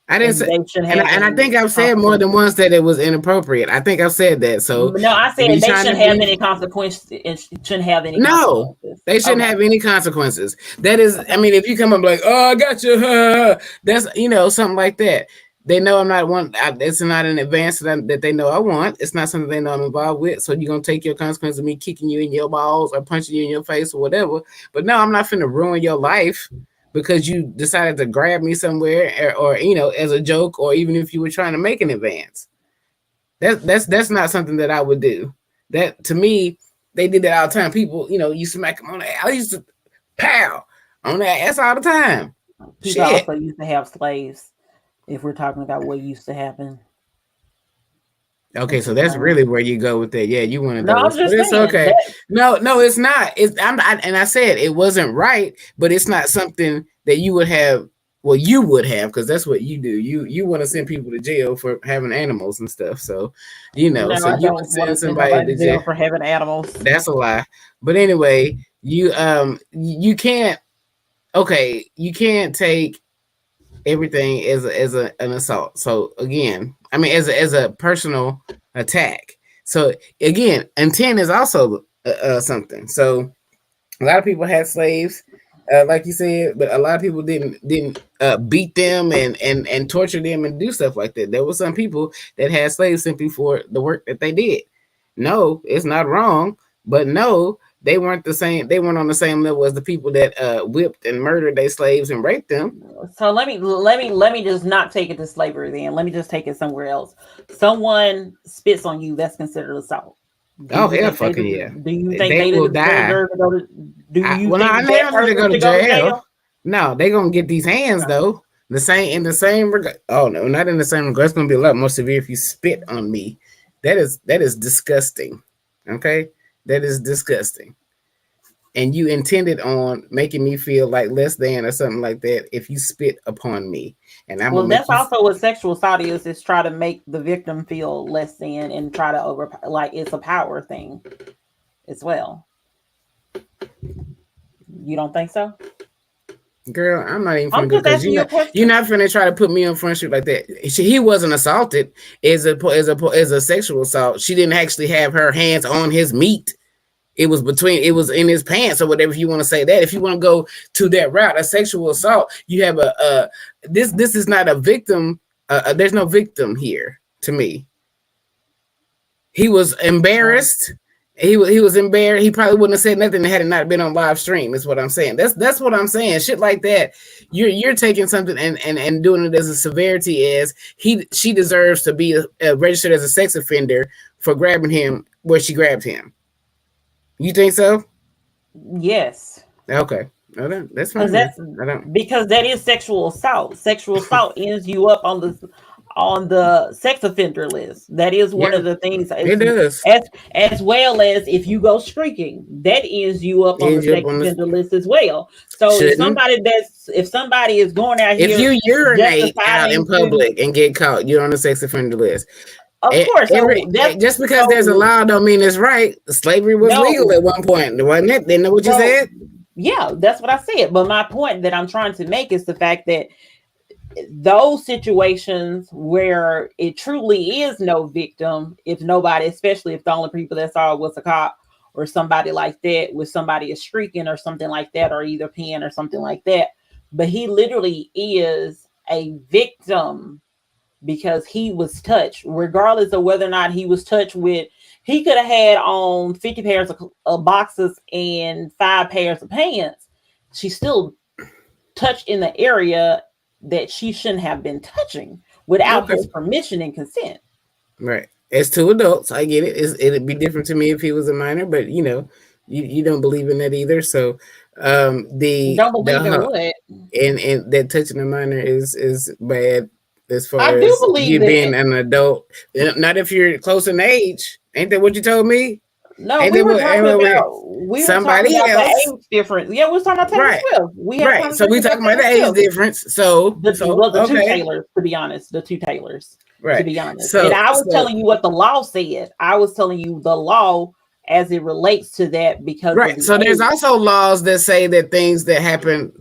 I didn't and say, they shouldn't and have I any think I've said more than consequences. once that it was inappropriate. I think I've said that. So No, I if said you're they trying to shouldn't have believe, any consequences. It shouldn't have any no, consequences. they shouldn't Okay, have any consequences. That is, I okay. mean, if you come up like, oh, I got you, that's something like that. They know I'm not one. It's not an advance that they know I want. It's not something they know I'm involved with. So you're gonna take your consequences of me kicking you in your balls or punching you in your face or whatever. But no, I'm not finna ruin your life because you decided to grab me somewhere, or as a joke, or even if you were trying to make an advance. That's not something that I would do. That, to me, they did that all the time. People, you smack them on the ass. I used to pow on that ass all the time. People Shit. also used to have slaves. If we're talking about what used to happen, Okay, it's so the that's same. really where you go with that. Yeah, you one of No, I'm those, but just it's saying okay. that. No, it's not. And I said it wasn't right, but it's not something that you would have. Well, you would have, because that's what you do. You want to send people to jail for having animals and stuff. So, No, so I you would don't want send to send somebody nobody to to jail jail. for having animals. That's a lie. But anyway, you can't. Okay, you can't take everything an assault. So again, I mean, as a personal attack. So again, intent is also something. So a lot of people had slaves, like you said, but a lot of people didn't beat them and torture them and do stuff like that. There were some people that had slaves simply for the work that they did. No, it's not wrong, but no, they weren't the same. They weren't on the same level as the people that whipped and murdered their slaves and raped them. So let me just not take it to slavery then. Let me just take it somewhere else. Someone spits on you, that's considered assault. Do Oh you hell, think they fucking yeah! they They will deserve die. to go to do you Well, no, think they that don't have to person go to should go to jail. jail? No, they gonna get these hands though. The same in the same regard. Oh no, not in the same regard. It's gonna be a lot more severe if you spit on me. That is disgusting. Okay, that is disgusting. and you intended on making me feel like less than or something like that if you spit upon me, and I'm Well, gonna make that's you. also what sexual assault is try to make the victim feel less than and try to like it's a power thing as well. You don't think so? Girl, I'm not even I'm finna go just because asking you a you're question. not finna try to put me on front street like that. He wasn't assaulted as a sexual assault. She didn't actually have her hands on his meat. It was in his pants or whatever. If you want to say that, if you want to go to that route, a sexual assault, you have this is not a victim. There's no victim here to me. He was embarrassed. He was embarrassed. He probably wouldn't have said nothing had it not been on live stream. Is what I'm saying. That's what I'm saying. Shit like that. You're taking something and doing it as a severity as she deserves to be registered as a sex offender for grabbing him where she grabbed him. You think so? Yes. Okay. No, that's Because fine then. that's I don't. because that is sexual assault. Sexual assault ends you up on the sex offender list. That is one Yeah, of the things it does. as well as if you go streaking, that ends you up on the Ends you up sex on this. offender list as well. So Shouldn't. if somebody is going out If here you just urinate out in deciding to, public and get caught, you're on the sex offender list. of course, so that's Just because there's a so law don't mean it's right. Slavery was legal no. at one point, wasn't it? Didn't know what you So said? yeah, that's what I said. But my point that I'm trying to make is the fact that those situations where it truly is no victim, if nobody, especially if the only people that saw it was a cop or somebody like that, with somebody is streaking or something like that, or either peeing or something like that. But he literally is a victim because he was touched, regardless of whether or not he was touched with. He could have had on 50 pairs of boxes and 5 pairs of pants. She still touched in the area that she shouldn't have been touching without his Okay. permission and consent. Right. As two adults, I get it. It'd be different to me if he was a minor, but you don't believe in that either. So Don't believe in what? and that touching a minor is bad as far I do as believe you being that. an adult. Not if you're close in age. Ain't that what you told me? No, Ain't that what we were talking somebody about the else? age difference. Yeah, we was talking about Taylor Right. Swift. We had a Right. So we conversation about talking about Taylor the age Swift. difference. So The two okay. Taylors, to be honest, the two Taylors, to Right. be honest. And So I was telling you what the law said. I was telling you the law as it relates to that because of right. the So there's age. also laws that say that things that happen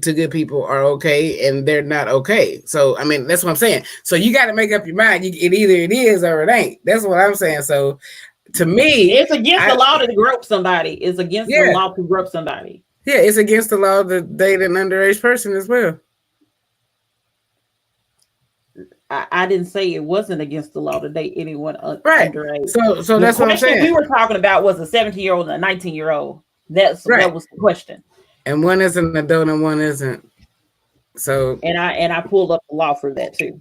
to good people are okay and they're not okay. So I mean that's what I'm saying. So you got to make up your mind. Either it is or it ain't. That's what I'm saying. So to me, It's against the law to grope somebody. It's against the yeah, law to grope somebody. yeah, it's against the law to date an underage person as well. I didn't say it wasn't against the law to date anyone Right. underage. So The that's what I'm question we saying. were talking about was a 17-year-old and a 19-year-old. That Right. was the question. And one is an adult and one isn't. So And I pulled up the law for that too.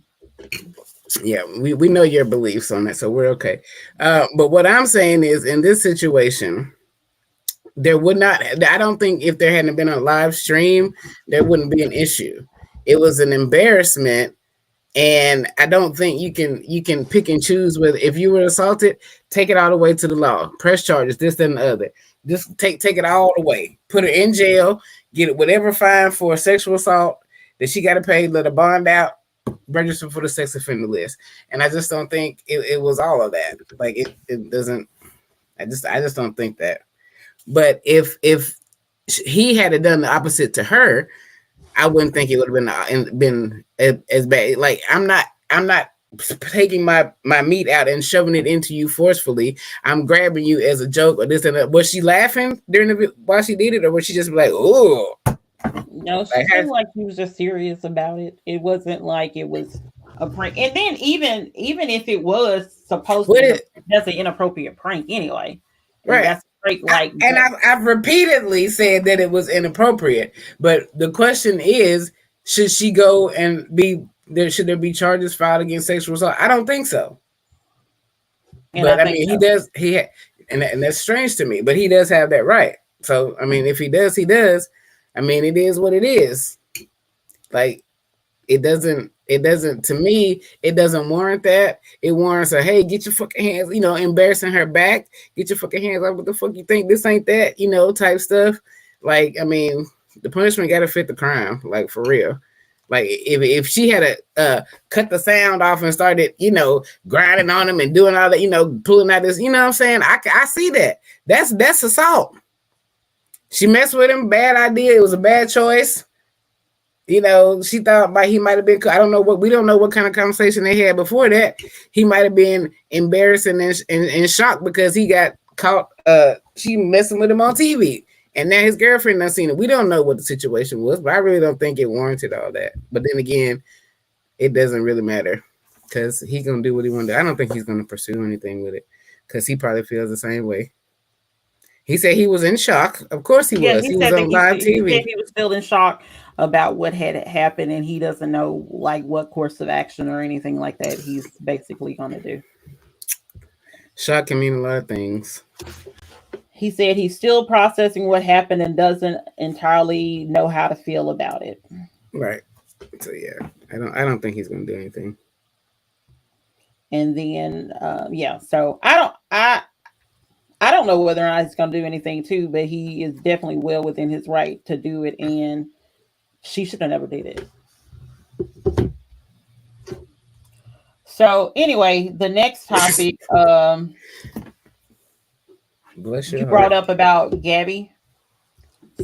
yeah, we know your beliefs on that, so we're okay. But what I'm saying is, in this situation, there would not. I don't think if there hadn't been a live stream, there wouldn't be an issue. It was an embarrassment, and I don't think you can pick and choose with if you were assaulted, take it all the way to the law, press charges, this, that, and the other. Just take it all the way, put her in jail, get whatever fine for sexual assault that she got to pay, let her bond out, register for the sex offender list. And I just don't think it was all of that. Like it doesn't. I just don't think that. But if he had done the opposite to her, I wouldn't think it would have been as bad. Like I'm not taking my meat out and shoving it into you forcefully. I'm grabbing you as a joke or this and that. Was she laughing during while she did it, or was she just like, "Oh"? No, she seemed like she was just serious about it. It wasn't like it was a prank. And then even if it was supposed to be, that's an inappropriate prank anyway. Right. That's prank like. And I've repeatedly said that it was inappropriate. But the question is, should she go and be there? Should there be charges filed against sexual assault? I don't think so. And but I mean, he does. And that's strange to me. But he does have that right. So I mean, if he does, he does. I mean, it is what it is. Like it doesn't. It doesn't, to me, it doesn't warrant that. It warrants a, hey, get your fucking hands, embarrassing her back. Get your fucking hands up. What the fuck you think? This ain't that, type stuff. Like, I mean, the punishment got to fit the crime, like for real. Like if she had cut the sound off and started, grinding on him and doing all that, pulling out this, what I'm saying? I see that. That's assault. She messed with him. Bad idea. It was a bad choice. She thought he might have been. I don't know we don't know what kind of conversation they had before that. He might have been embarrassed and shocked because he got caught. She messing with him on TV, and now his girlfriend done seen it. We don't know what the situation was, but I really don't think it warranted all that. But then again, it doesn't really matter because he's gonna do what he want to do. I don't think he's gonna pursue anything with it because he probably feels the same way. He said he was in shock. Of course he was. He was on live TV. He said he was still in shock about what had happened, and he doesn't know like what course of action or anything like that he's basically going to do. Shock can mean a lot of things. He said he's still processing what happened and doesn't entirely know how to feel about it. Right. So yeah, I don't think he's going to do anything. And then so I don't know whether or not he's going to do anything too, but he is definitely well within his right to do it, and she should have never did it. So anyway, the next topic you brought up about Gabby.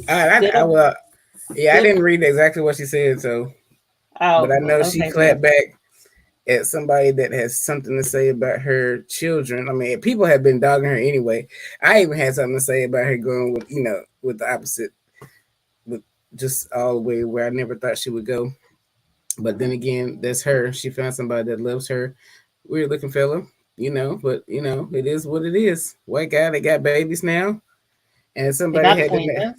I didn't read exactly what she said, so but I know she clapped back at somebody that has something to say about her children. I mean, people have been dogging her anyway. I even had something to say about her going with, with the opposite, with just all the way where I never thought she would go. But then again, that's her. She found somebody that loves her. Weird looking fella, but it is what it is. White guy, they got babies now. And somebody had to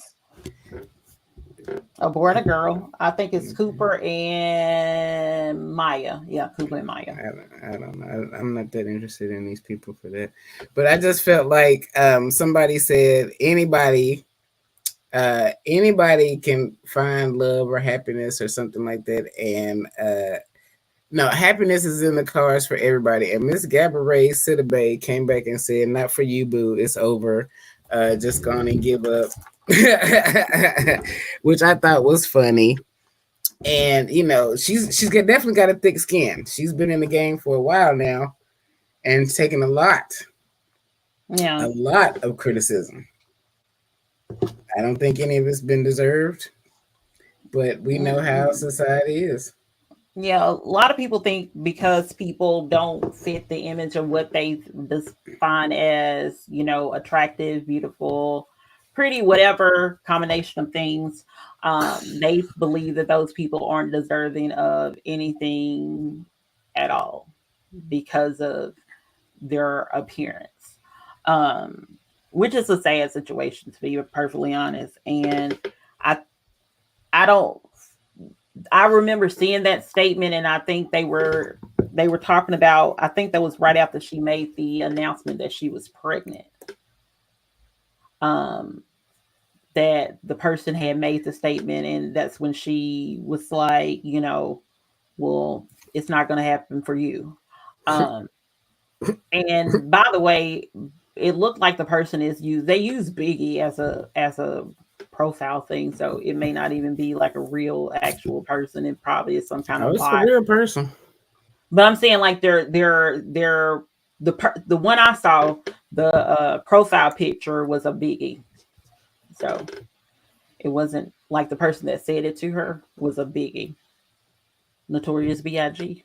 a boy and a girl. I think it's Cooper and Maya. Yeah, Cooper and Maya. I don't know. I'm not that interested in these people for that. But I just felt like somebody said anybody can find love or happiness or something like that. And no, happiness is in the cards for everybody. And Miss Gabourey Sidibe came back and said, not for you, boo. It's over. Just go on and give up. Which I thought was funny. And she's definitely got a thick skin. She's been in the game for a while now and taken a lot of criticism. I don't think any of it's been deserved, but we know how society is. Yeah, a lot of people think because people don't fit the image of what they define as, attractive, beautiful, pretty, whatever combination of things, they believe that those people aren't deserving of anything at all because of their appearance, which is a sad situation, to be perfectly honest. And I remember seeing that statement, and I think they were talking about, I think that was right after she made the announcement that she was pregnant. That the person had made the statement, and that's when she was like, well, it's not going to happen for you. And by the way, it looked like the person they use Biggie as a profile thing, so it may not even be like a real actual person. It probably is some kind of bot. It's a real person. But I'm saying like they're the one I saw, the profile picture was a Biggie. So it wasn't like the person that said it to her was a Biggie. Notorious B.I.G.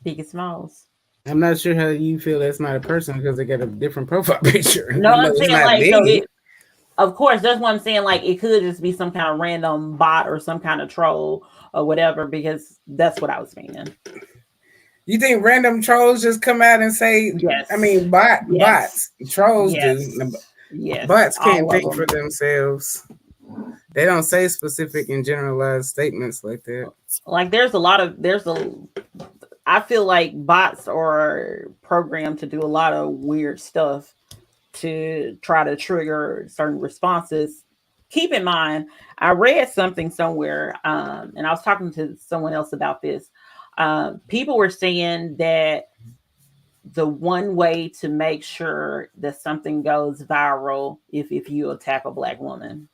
Biggie Smalls. I'm not sure how you feel that's not a person because they got a different profile picture. No, I'm saying like of course, that's what I'm saying. Like, it could just be some kind of random bot or some kind of troll or whatever, because that's what I was meaning. You think random trolls just come out and say, yes. I mean, bots, trolls do. Yes. Bots can't think for themselves. They don't say specific and generalized statements like that. Like, I feel like bots are programmed to do a lot of weird stuff to try to trigger certain responses. Keep in mind, I read something somewhere, and I was talking to someone else about this. People were saying that the one way to make sure that something goes viral if you attack a black woman.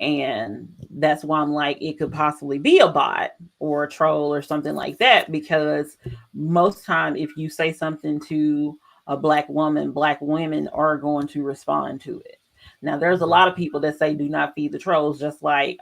And that's why I'm like, it could possibly be a bot or a troll or something like that, because most time if you say something to a black woman, black women are going to respond to it. Now there's a lot of people that say do not feed the trolls, just like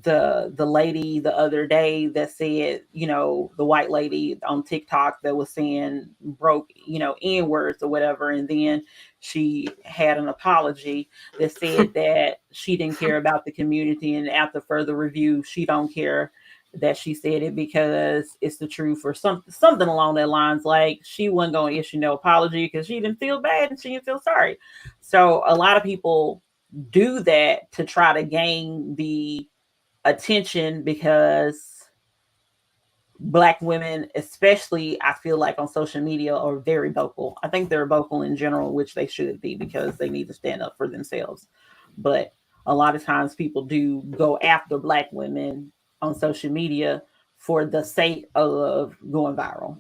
the lady the other day that said, the white lady on TikTok that was saying broke, N words or whatever, and then she had an apology that said that she didn't care about the community, and after further review, she don't care that she said it because it's the truth, or something along that lines. Like she wasn't going to issue no apology because she didn't feel bad and she didn't feel sorry. So a lot of people do that to try to gain the attention, because black women, especially, I feel like on social media, are very vocal. I think they're vocal in general, which they should be, because they need to stand up for themselves. But a lot of times people do go after black women on social media for the sake of going viral.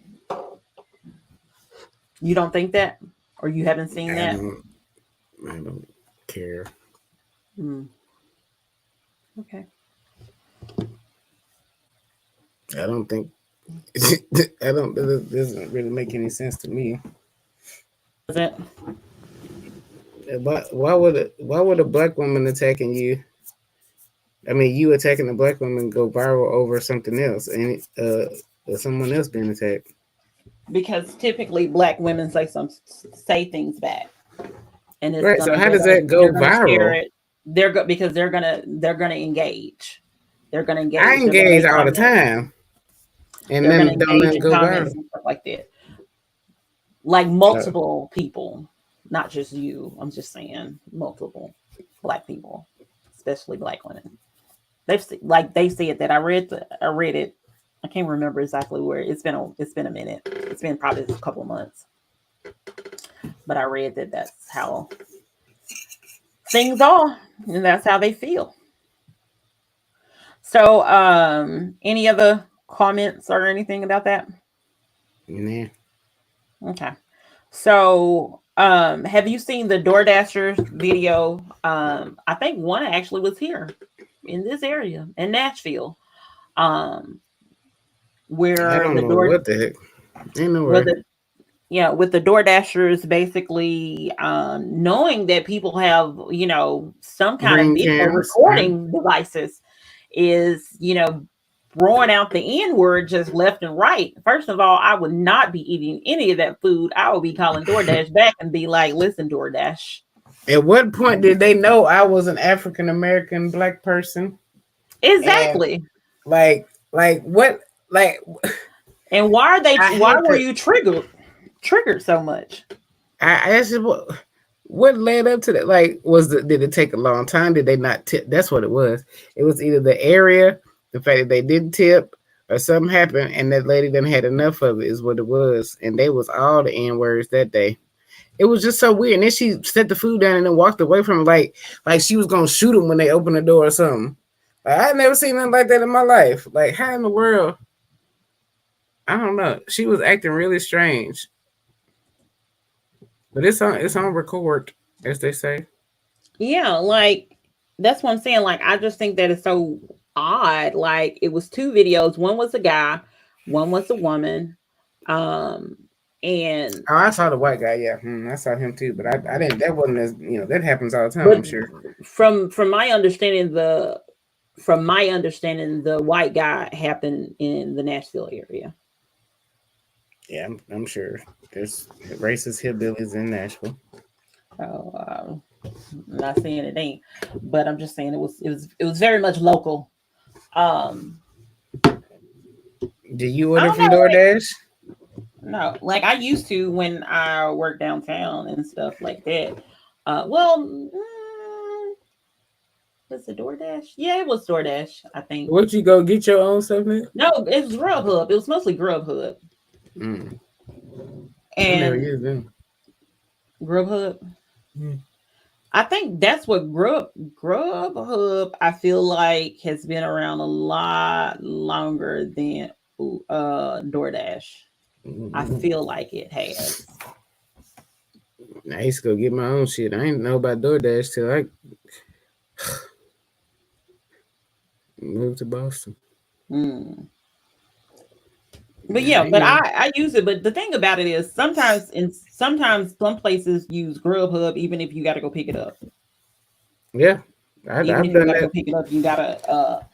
You don't think that? Or you haven't seen that? I don't care. Okay. I don't think it doesn't really make any sense to me. Is it? Why would a black woman attacking you? I mean, you attacking a black woman go viral over something else, and someone else being attacked. Because typically black women say things back, and it's right. So how does that go viral? Because they're gonna engage. They're gonna engage. I engage all the time, and they're then gonna don't let engage in go comments viral. and stuff like that. Like multiple people, not just you. I'm just saying multiple black people, especially black women. They said that I read it. I can't remember exactly where. It's been a minute. It's been probably a couple of months. But I read that that's how things are, and that's how they feel. So, any other comments or anything about that? Yeah. Okay. So, have you seen the Doordashers video? I think one actually was here in this area in Nashville. Where I don't know what the heck. Ain't nowhere. With the Doordashers basically knowing that people have, some kind of Ring video cams. recording devices, is, throwing out the N word just left and right. First of all, I would not be eating any of that food. I would be calling DoorDash back and be like, listen, DoorDash. At what point did they know I was an African American black person? Exactly. And what? And why were you triggered so much? I asked you what led up to that. Like, did it take a long time? Did they not tip? That's what it was. It was either the area, the fact that they didn't tip, or something happened, and that lady done had enough of it. Is what it was, and they was all the N words that day. It was just so weird. And then she set the food down and then walked away from it, like she was gonna shoot them when they opened the door or something. Like, I never seen nothing like that in my life. Like, how in the world? I don't know. She was acting really strange. But it's on record, as they say. Yeah, like that's what I'm saying. Like, I just think that it's so odd. Like, it was two videos. One was a guy, one was a woman. And I saw the white guy. Yeah, I saw him too. But I didn't. That wasn't as that happens all the time. I'm sure. From my understanding, the white guy happened in the Nashville area. Yeah, I'm sure there's racist hillbillies in Nashville. Oh, I'm not saying it ain't, but I'm just saying it was very much local. Do you order from DoorDash? No, like I used to when I worked downtown and stuff like that. Was it DoorDash? Yeah, it was DoorDash, I think. Would you go get your own stuff, man? No, it was Grubhub. It was mostly Grubhub. And I never used them. Grubhub. I think that's what Grubhub I feel like has been around a lot longer than DoorDash. I feel like it has. I used to go get my own shit. I didn't know about DoorDash till I moved to Boston. Mm. But Yeah, yeah, you but know. I use it. But the thing about it is sometimes some places use Grubhub even if you got to go pick it up. Yeah, Even I've if you done got to go that. pick it up, you gotta.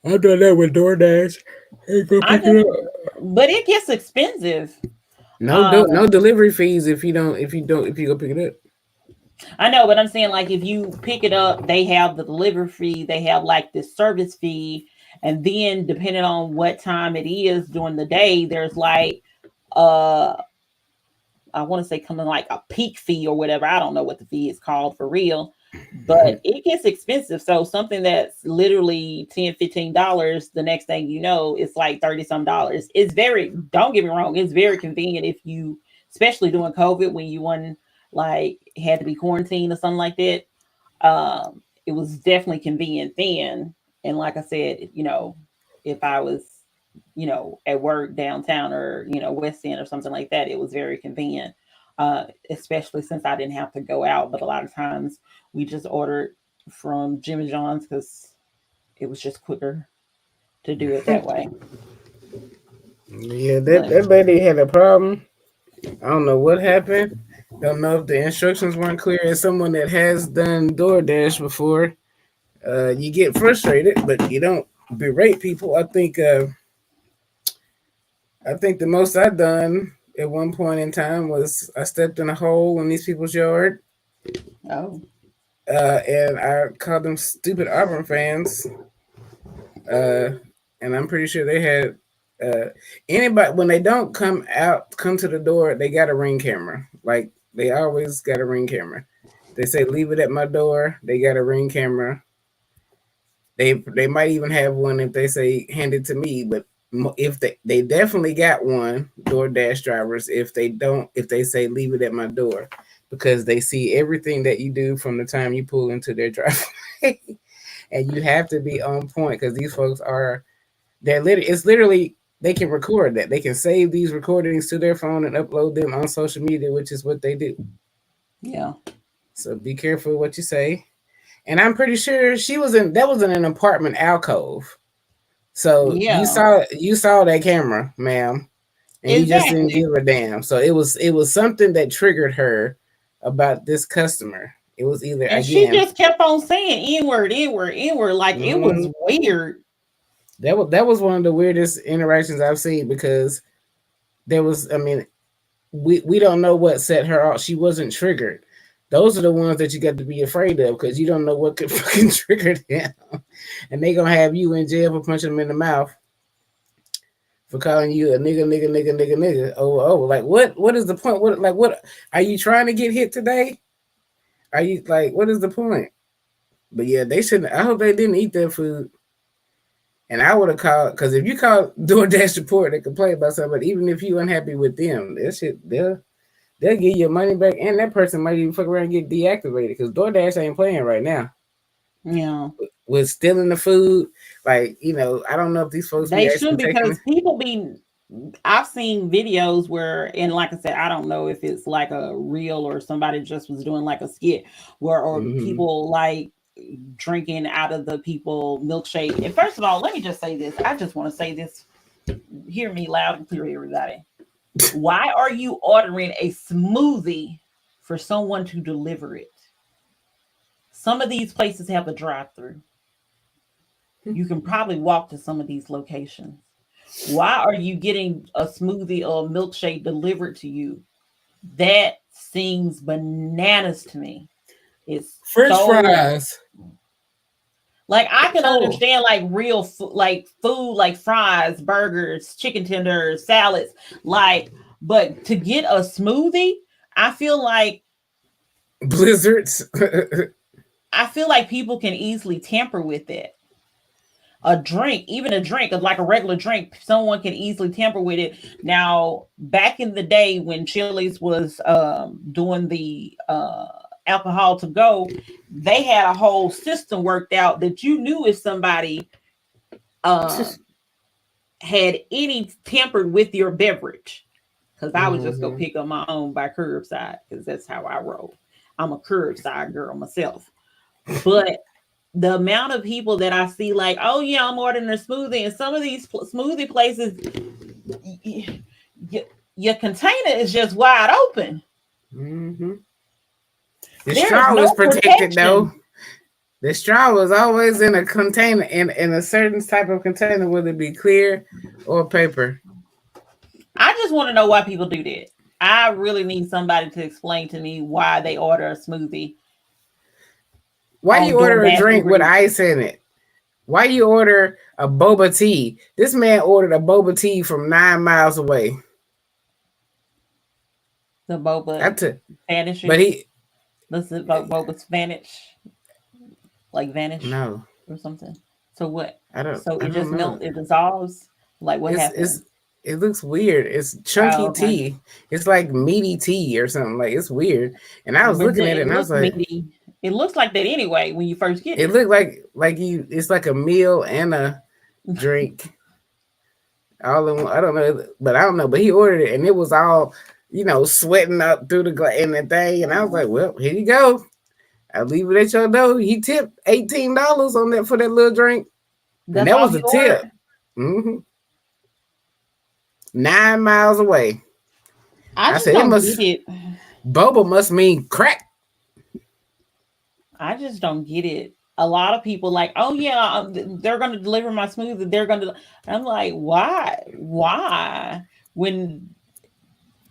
I've done that with DoorDash. Hey, go I pick it just, up. but it gets expensive. No delivery fees if you go pick it up. I know, but I'm saying like if you pick it up, they have the delivery fee, they have like this service fee, and then depending on what time it is during the day, there's like uh I want to say coming like a peak fee or whatever. I don't know what the fee is called for real, but it gets expensive. So something that's literally $10, $15, the next thing you know, it's like 30 some dollars. It's very, don't get me wrong, it's very convenient if you, especially during COVID when you won like had to be quarantined or something like that. It was definitely convenient then. And like I said, if I was, at work downtown or, West End or something like that, it was very convenient. Especially since I didn't have to go out. But a lot of times we just ordered from Jimmy John's because it was just quicker to do it that way. Yeah, that But that lady had a problem. I don't know what happened. Don't know if the instructions weren't clear. As someone that has done DoorDash before, you get frustrated, but you don't berate people. I think the most I done at one point in time was I stepped in a hole in these people's yard, oh, and I called them stupid Auburn fans. Uh, and I'm pretty sure they had anybody when they don't come to the door, they got a ring camera. Like they always got a ring camera. They say leave it at my door. They got a ring camera. They might even have one if they say hand it to me, but if they definitely got one DoorDash drivers if they say leave it at my door because they see everything that you do from the time you pull into their driveway and you have to be on point because these folks are it's literally they can record that they can save these recordings to their phone and upload them on social media, which is what they do. yeah. So be careful what you say. And I'm pretty sure she was in that was in an apartment alcove. So Yeah, you saw that camera, ma'am, and you just didn't exactly. give a damn. So it was something that triggered her about this customer. It was either And she again, just kept on saying N-word, N-word, N-word, like it was mhm, weird. that was one of the weirdest interactions I've seen because there was I mean we don't know what set her off. She wasn't triggered. Those are the ones that you got to be afraid of because you don't know what could fucking trigger them, and they gonna have you in jail for punching them in the mouth for calling you a nigga, nigga, nigga, nigga, nigga. Oh, like what? What is the point? What are you trying to get hit today? Are you like what is the point? But yeah, they shouldn't. I hope they didn't eat that food. And I would have called because if you call DoorDash support, they complain about something. But even if you unhappy with them, that shit they'll give you your money back, and that person might even fuck around and get deactivated because DoorDash ain't playing right now Yeah. with stealing the food. Like I don't know if these folks be They actually should taking it. because people be I've seen videos where and like I said, I don't know if it's like a reel or somebody just was doing like a skit where or Mm-hmm. people like drinking out of the people milkshake. And first of all, let me just say this. I just want to say this. Hear me loud and clear, everybody. Why are you ordering a smoothie for someone to deliver it? Some of these places have a drive-through. You can probably walk to some of these locations. Why are you getting a smoothie or a milkshake delivered to you? That seems bananas to me. It's French so fries. like I can Oh, understand like real like food like fries, burgers, chicken tenders, salads, like but to get a smoothie, I feel like blizzards. people can easily tamper with it. A drink, even a drink, like a regular drink, someone can easily tamper with it. Now, back in the day when Chili's was doing the alcohol to go, they had a whole system worked out that you knew if somebody um had any tampered with your beverage. Because I would just go Mm-hmm. pick up my own by curbside because that's how I roll. I'm a curbside girl myself. But the amount of people that I see, like, oh yeah, I'm ordering a smoothie, and some of these smoothie places, y- your container is just wide open. Mm-hmm. The There is straw no is protected though. protection. The straw was always in a container, in a certain type of container, whether it be clear or paper. I just want to know why people do that. I really need somebody to explain to me why they order a smoothie Why you on order a DoorDash drink Uber with Eats. ice in it? Why you order a boba tea? This man ordered a boba tea from 9 miles away. The boba That's it. But vanishes. he Listen, boba's vanish, like vanish no, or something. So what? I don't. So I it just don't know. melts. It dissolves. Like what It's happened? it's it looks weird. It's Oh, chunky okay. tea. It's like meaty tea or something. Like it's weird. And I was But looking at it it and I was looks like, meaty. It looks like that anyway when you first get it it. looked like you. It's like a meal and a drink all in one. I don't know, but I don't know. But he ordered it and it was all sweating up through the in the thing. And I was like, well, here you go. I leave it at your door. He tipped $18 on that for that little drink, and That's that all was he the tip. ordered. 9 miles away. I I just said it don't get must it. boba must mean crack. I just don't get it. A lot of people like, oh yeah, they're going to deliver my smoothie. They're going to. I'm like, why? Why? When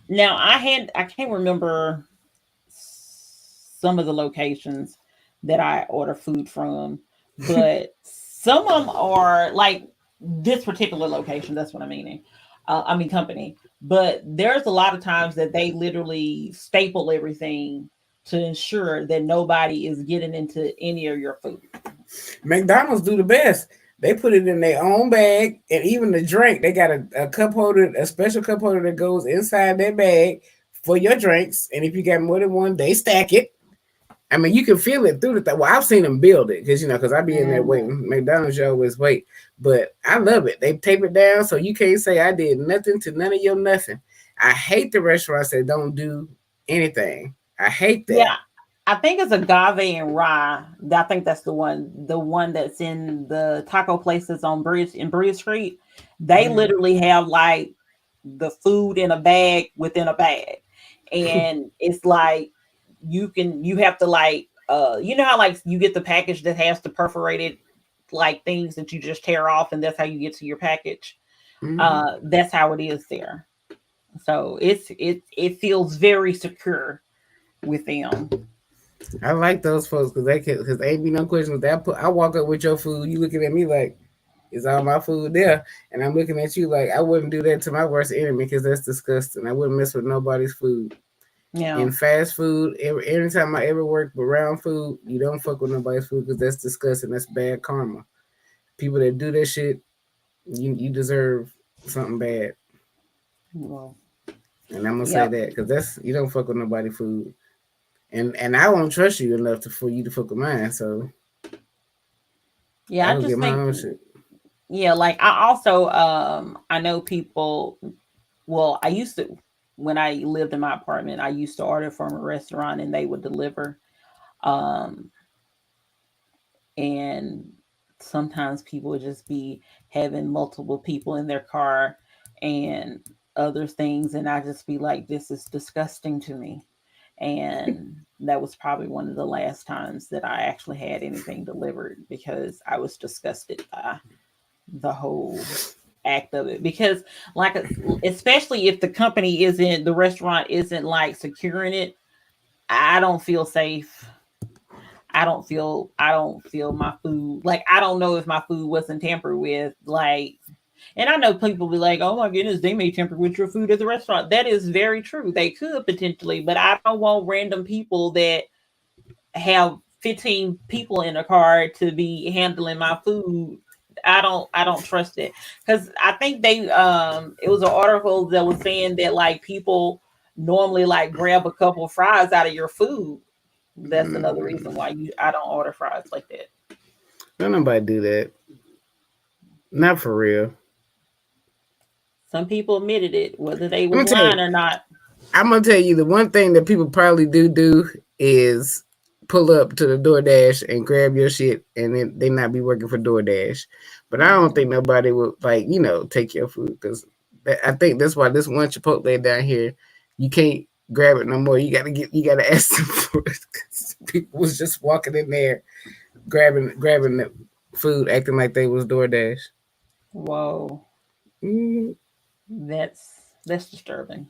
now I can't remember some of the locations that I order food from, but some of them are like this particular location. That's what I'm meaning. I mean company. But there's a lot of times that they literally staple everything to ensure that nobody is getting into any of your food. McDonald's do the best. They put it in their own bag, and even the drink, they got a cup holder, a special cup holder that goes inside their bag for your drinks. And if you got more than one, they stack it. I mean, you can feel it through the thing. Well, I've seen them build it because I be in there Mhm. waiting. McDonald's, you always wait, but I love it. They tape it down so you can't say I did nothing to none of your nothing. I hate the restaurants that don't do anything. I hate that. Yeah, I think it's agave and rye. I think that's the one that's in the taco places on Bridge Street. They Mhm. literally have like the food in a bag within a bag, and it's like you have to like you know how like you get the package that has the perforated like things that you just tear off, and that's how you get to your package. Mhm. That's how it is there. So it feels very secure with them. I like those folks because they ain't be no questions. I walk up with your food, you looking at me like, is all my food there? And I'm looking at you like I wouldn't do that to my worst enemy because that's disgusting. I wouldn't mess with nobody's food. Yeah. In fast food, every time I ever worked around food, you don't fuck with nobody's food because that's disgusting. That's bad karma. People that do that shit, you deserve something bad. Well, And I'm gonna say yep. that because that's you don't fuck with nobody's food. And I won't trust you enough for you to fuck with mine. So Yeah, I I go get just my think own shit. yeah, like I also I know people well, I used to when I lived in my apartment, I used to order from a restaurant and they would deliver. Um and sometimes people would just be having multiple people in their car and other things, and I just be like, this is disgusting to me. And that was probably one of the last times that I actually had anything delivered because I was disgusted by the whole act of it. Because like especially if the company isn't the restaurant isn't like securing it, I don't feel safe. I don't feel my food. Like I don't know if my food wasn't tampered with. Like, and I know people be like, "Oh my goodness, they may tamper with your food at the restaurant." That is very true. They could potentially, but I don't want random people that have 15 people in a car to be handling my food. I don't trust it. Cuz I think they it was an article that was saying that like people normally like grab a couple of fries out of your food That's another reason why I don't order fries like that. Don't nobody do that. Not for real. Some people admitted it, whether they I'm was gonna tell you. lying or not. I'm gonna tell you the one thing that people probably do is pull up to the DoorDash and grab your shit, and then they not be working for DoorDash. But I don't think nobody would take your food because I think that's why this one Chipotle down here you can't grab it no more. You gotta ask them for it because people was just walking in there grabbing the food, acting like they was DoorDash. Whoa, Mm. that's disturbing.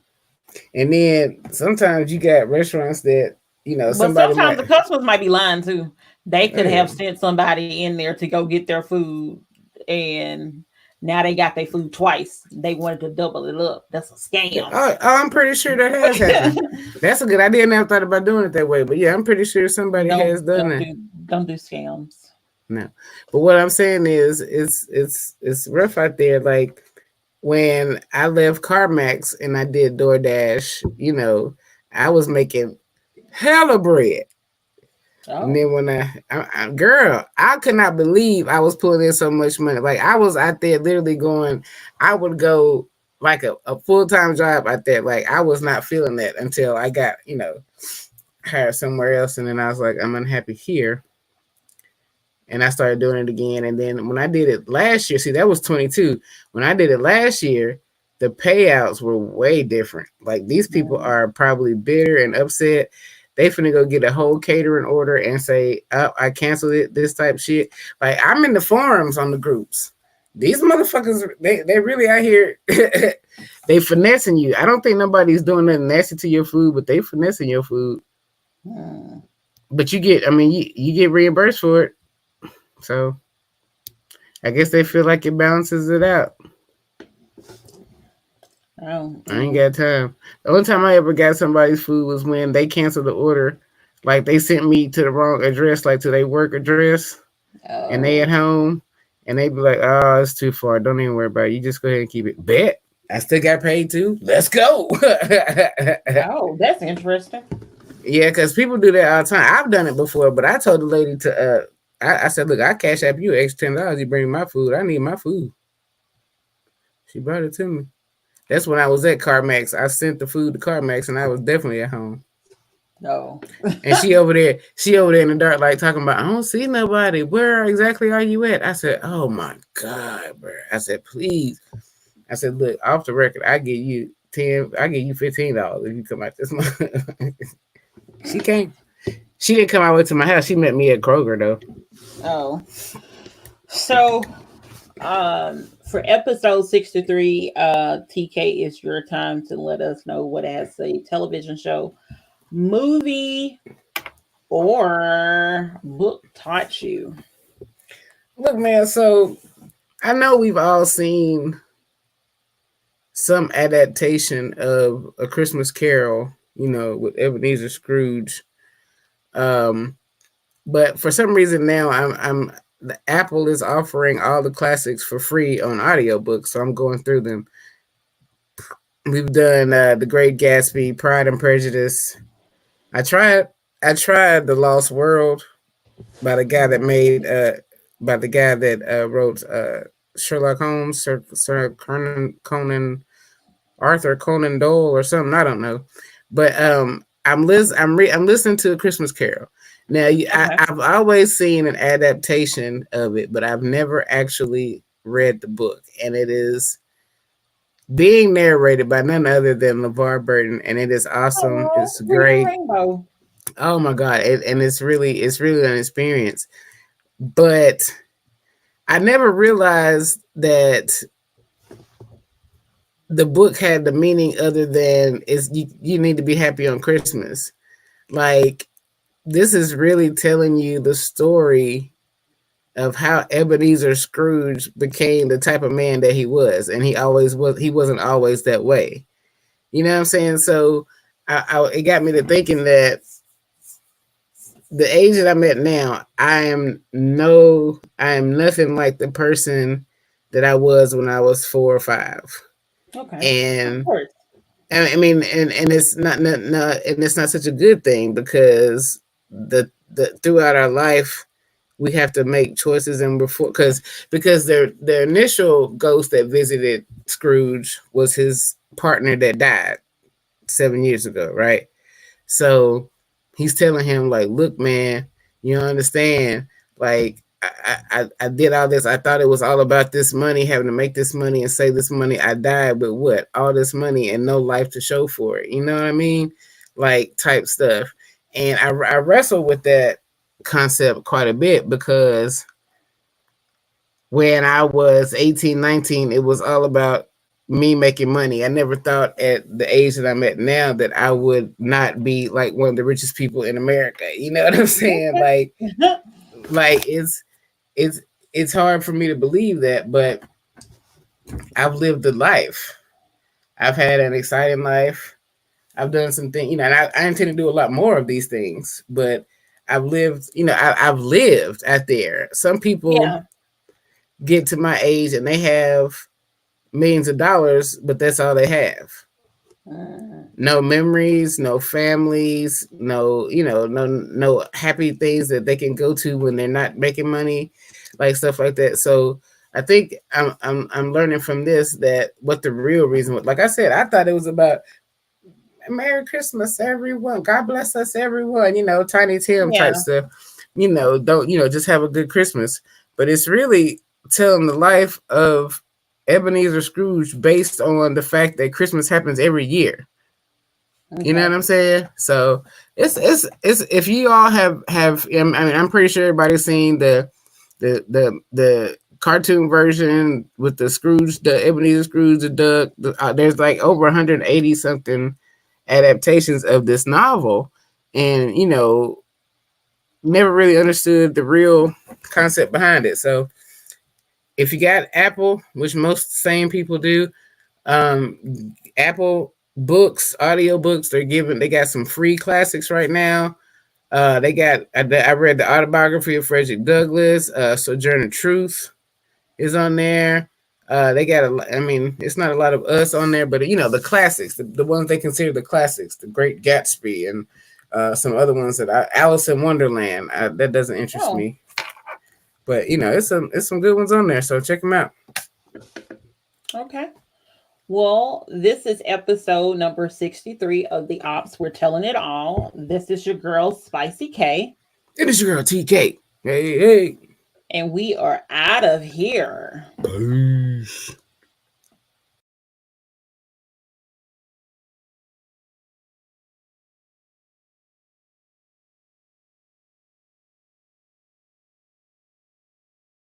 And then sometimes you got restaurants that But somebody sometimes might. the customers might be lying too. They could Yeah. have sent somebody in there to go get their food, and now they got their food twice. They wanted to double it up. That's a scam. I'm pretty sure that has happened. That's a good idea. I never thought about doing it that way, but yeah, I'm pretty sure somebody don't has done don't that. do don't do scams. No, but what I'm saying is, it's rough out there. Like when I left CarMax and I did DoorDash, I was making hella bread. And Oh, then when girl, I could not believe I was pulling in so much money. Like I was out there literally going, I would go like a full-time job out there. Like I was not feeling that until I got, hired somewhere else. And then I was like, I'm unhappy here. And I started doing it again. And then when I did it last year, see, that was 22. When I did it last year, the payouts were way different. Like these people are probably bitter and upset. They finna go get a whole catering order and say, oh, I canceled it, this type shit. Like I'm in the forums on the groups. These motherfuckers, they really out here. They finessing you. I don't think nobody's doing nothing nasty to your food, but they finessing your food. But you get reimbursed for it. So I guess they feel like it balances it out. I ain't got time. The only time I ever got somebody's food was when they canceled the order. Like they sent me to the wrong address, like to their work address, and they at home, and they be like, "Oh, it's too far. Don't even worry about it. You just go ahead and keep it." Bet I still got paid too. Let's go. oh, that's interesting. Yeah, because people do that all the time. I've done it before, but I told the lady to. I said, "Look, I cash app you extra $10. You bring my food. I need my food." She brought it to me. That's when I was at CarMax. I sent the food to CarMax, and I was definitely at home. No. And she over there in the dark, like talking about, I don't see nobody. Where exactly are you at? I said, oh my God, bro. I said, please. I said, look, off the record, I give you $15 if you come out this month. She came. She didn't come all the way to my house. She met me at Kroger though. Oh. So for episode 63, TK, it's your time to let us know what has a television show, movie, or book taught you. Look, man, so I know we've all seen some adaptation of A Christmas Carol, with Ebenezer Scrooge. But for some reason now I'm the Apple is offering all the classics for free on audiobooks, so I'm going through them. We've done The Great Gatsby, Pride and Prejudice. I tried The Lost World by the guy that wrote Sherlock Holmes, Sir Conan Arthur Conan Doyle or something. I don't know, but I'm listening to A Christmas Carol. Now, I've always seen an adaptation of it, but I've never actually read the book, and it is being narrated by none other than LeVar Burton, and it is awesome. It's great. Rainbow. Oh my God, and it's really an experience. But I never realized that the book had the meaning other than you need to be happy on Christmas. Like this is really telling you the story of how Ebenezer Scrooge became the type of man that he was, and he always was. He wasn't always that way. You know what I'm saying? So it got me to thinking that the age that I'm at now, I am nothing like the person that I was when I was 4 or 5. Okay. Of And course. I mean, and it's not, and it's not such a good thing because the throughout our life we have to make choices, and before because their initial ghost that visited Scrooge was his partner that died 7 years ago, right? So he's telling him like, look, man, you don't understand. Like I did all this. I thought it was all about this money, having to make this money and save this money. I died with what? All this money and no life to show for it. You know what I mean? Like type stuff. And I wrestle with that concept quite a bit because when I was 18, 19, it was all about me making money. I never thought at the age that I'm at now that I would not be like one of the richest people in America. You know what I'm saying? Like it's it's hard for me to believe that, but I've lived a life. I've had an exciting life. I've done some things, and I intend to do a lot more of these things, but I've lived, I've lived out there. Some people Yeah. get to my age and they have millions of dollars, but that's all they have. No memories, no families, no happy things that they can go to when they're not making money, like stuff like that. So I think I'm learning from this that what the real reason was. Like I said, I thought it was about Merry Christmas, everyone. God bless us, everyone. Tiny Tim type Yeah. stuff. Don't just have a good Christmas. But it's really telling the life of Ebenezer Scrooge based on the fact that Christmas happens every year. You know what Okay. I'm saying? So it's if you all have I mean, I'm pretty sure everybody's seen the cartoon version with the Scrooge, the Ebenezer Scrooge, the duck. There's like over 180 something adaptations of this novel, and never really understood the real concept behind it. So if you got Apple, which most sane people do, Apple books, audio books, they got some free classics right now. They got I read the autobiography of Frederick Douglass. Sojourner Truth is on there. They got I mean, it's not a lot of us on there, but the classics, the ones they consider the classics, The Great Gatsby, and some other ones Alice in Wonderland. That doesn't interest Oh, me, but it's some good ones on there. So check them out. okay. Well, this is episode number 63 of the Ops. We're telling it all. This is your girl, Spicy K, It is your girl TK. Hey, hey. and we are out of here. Peace.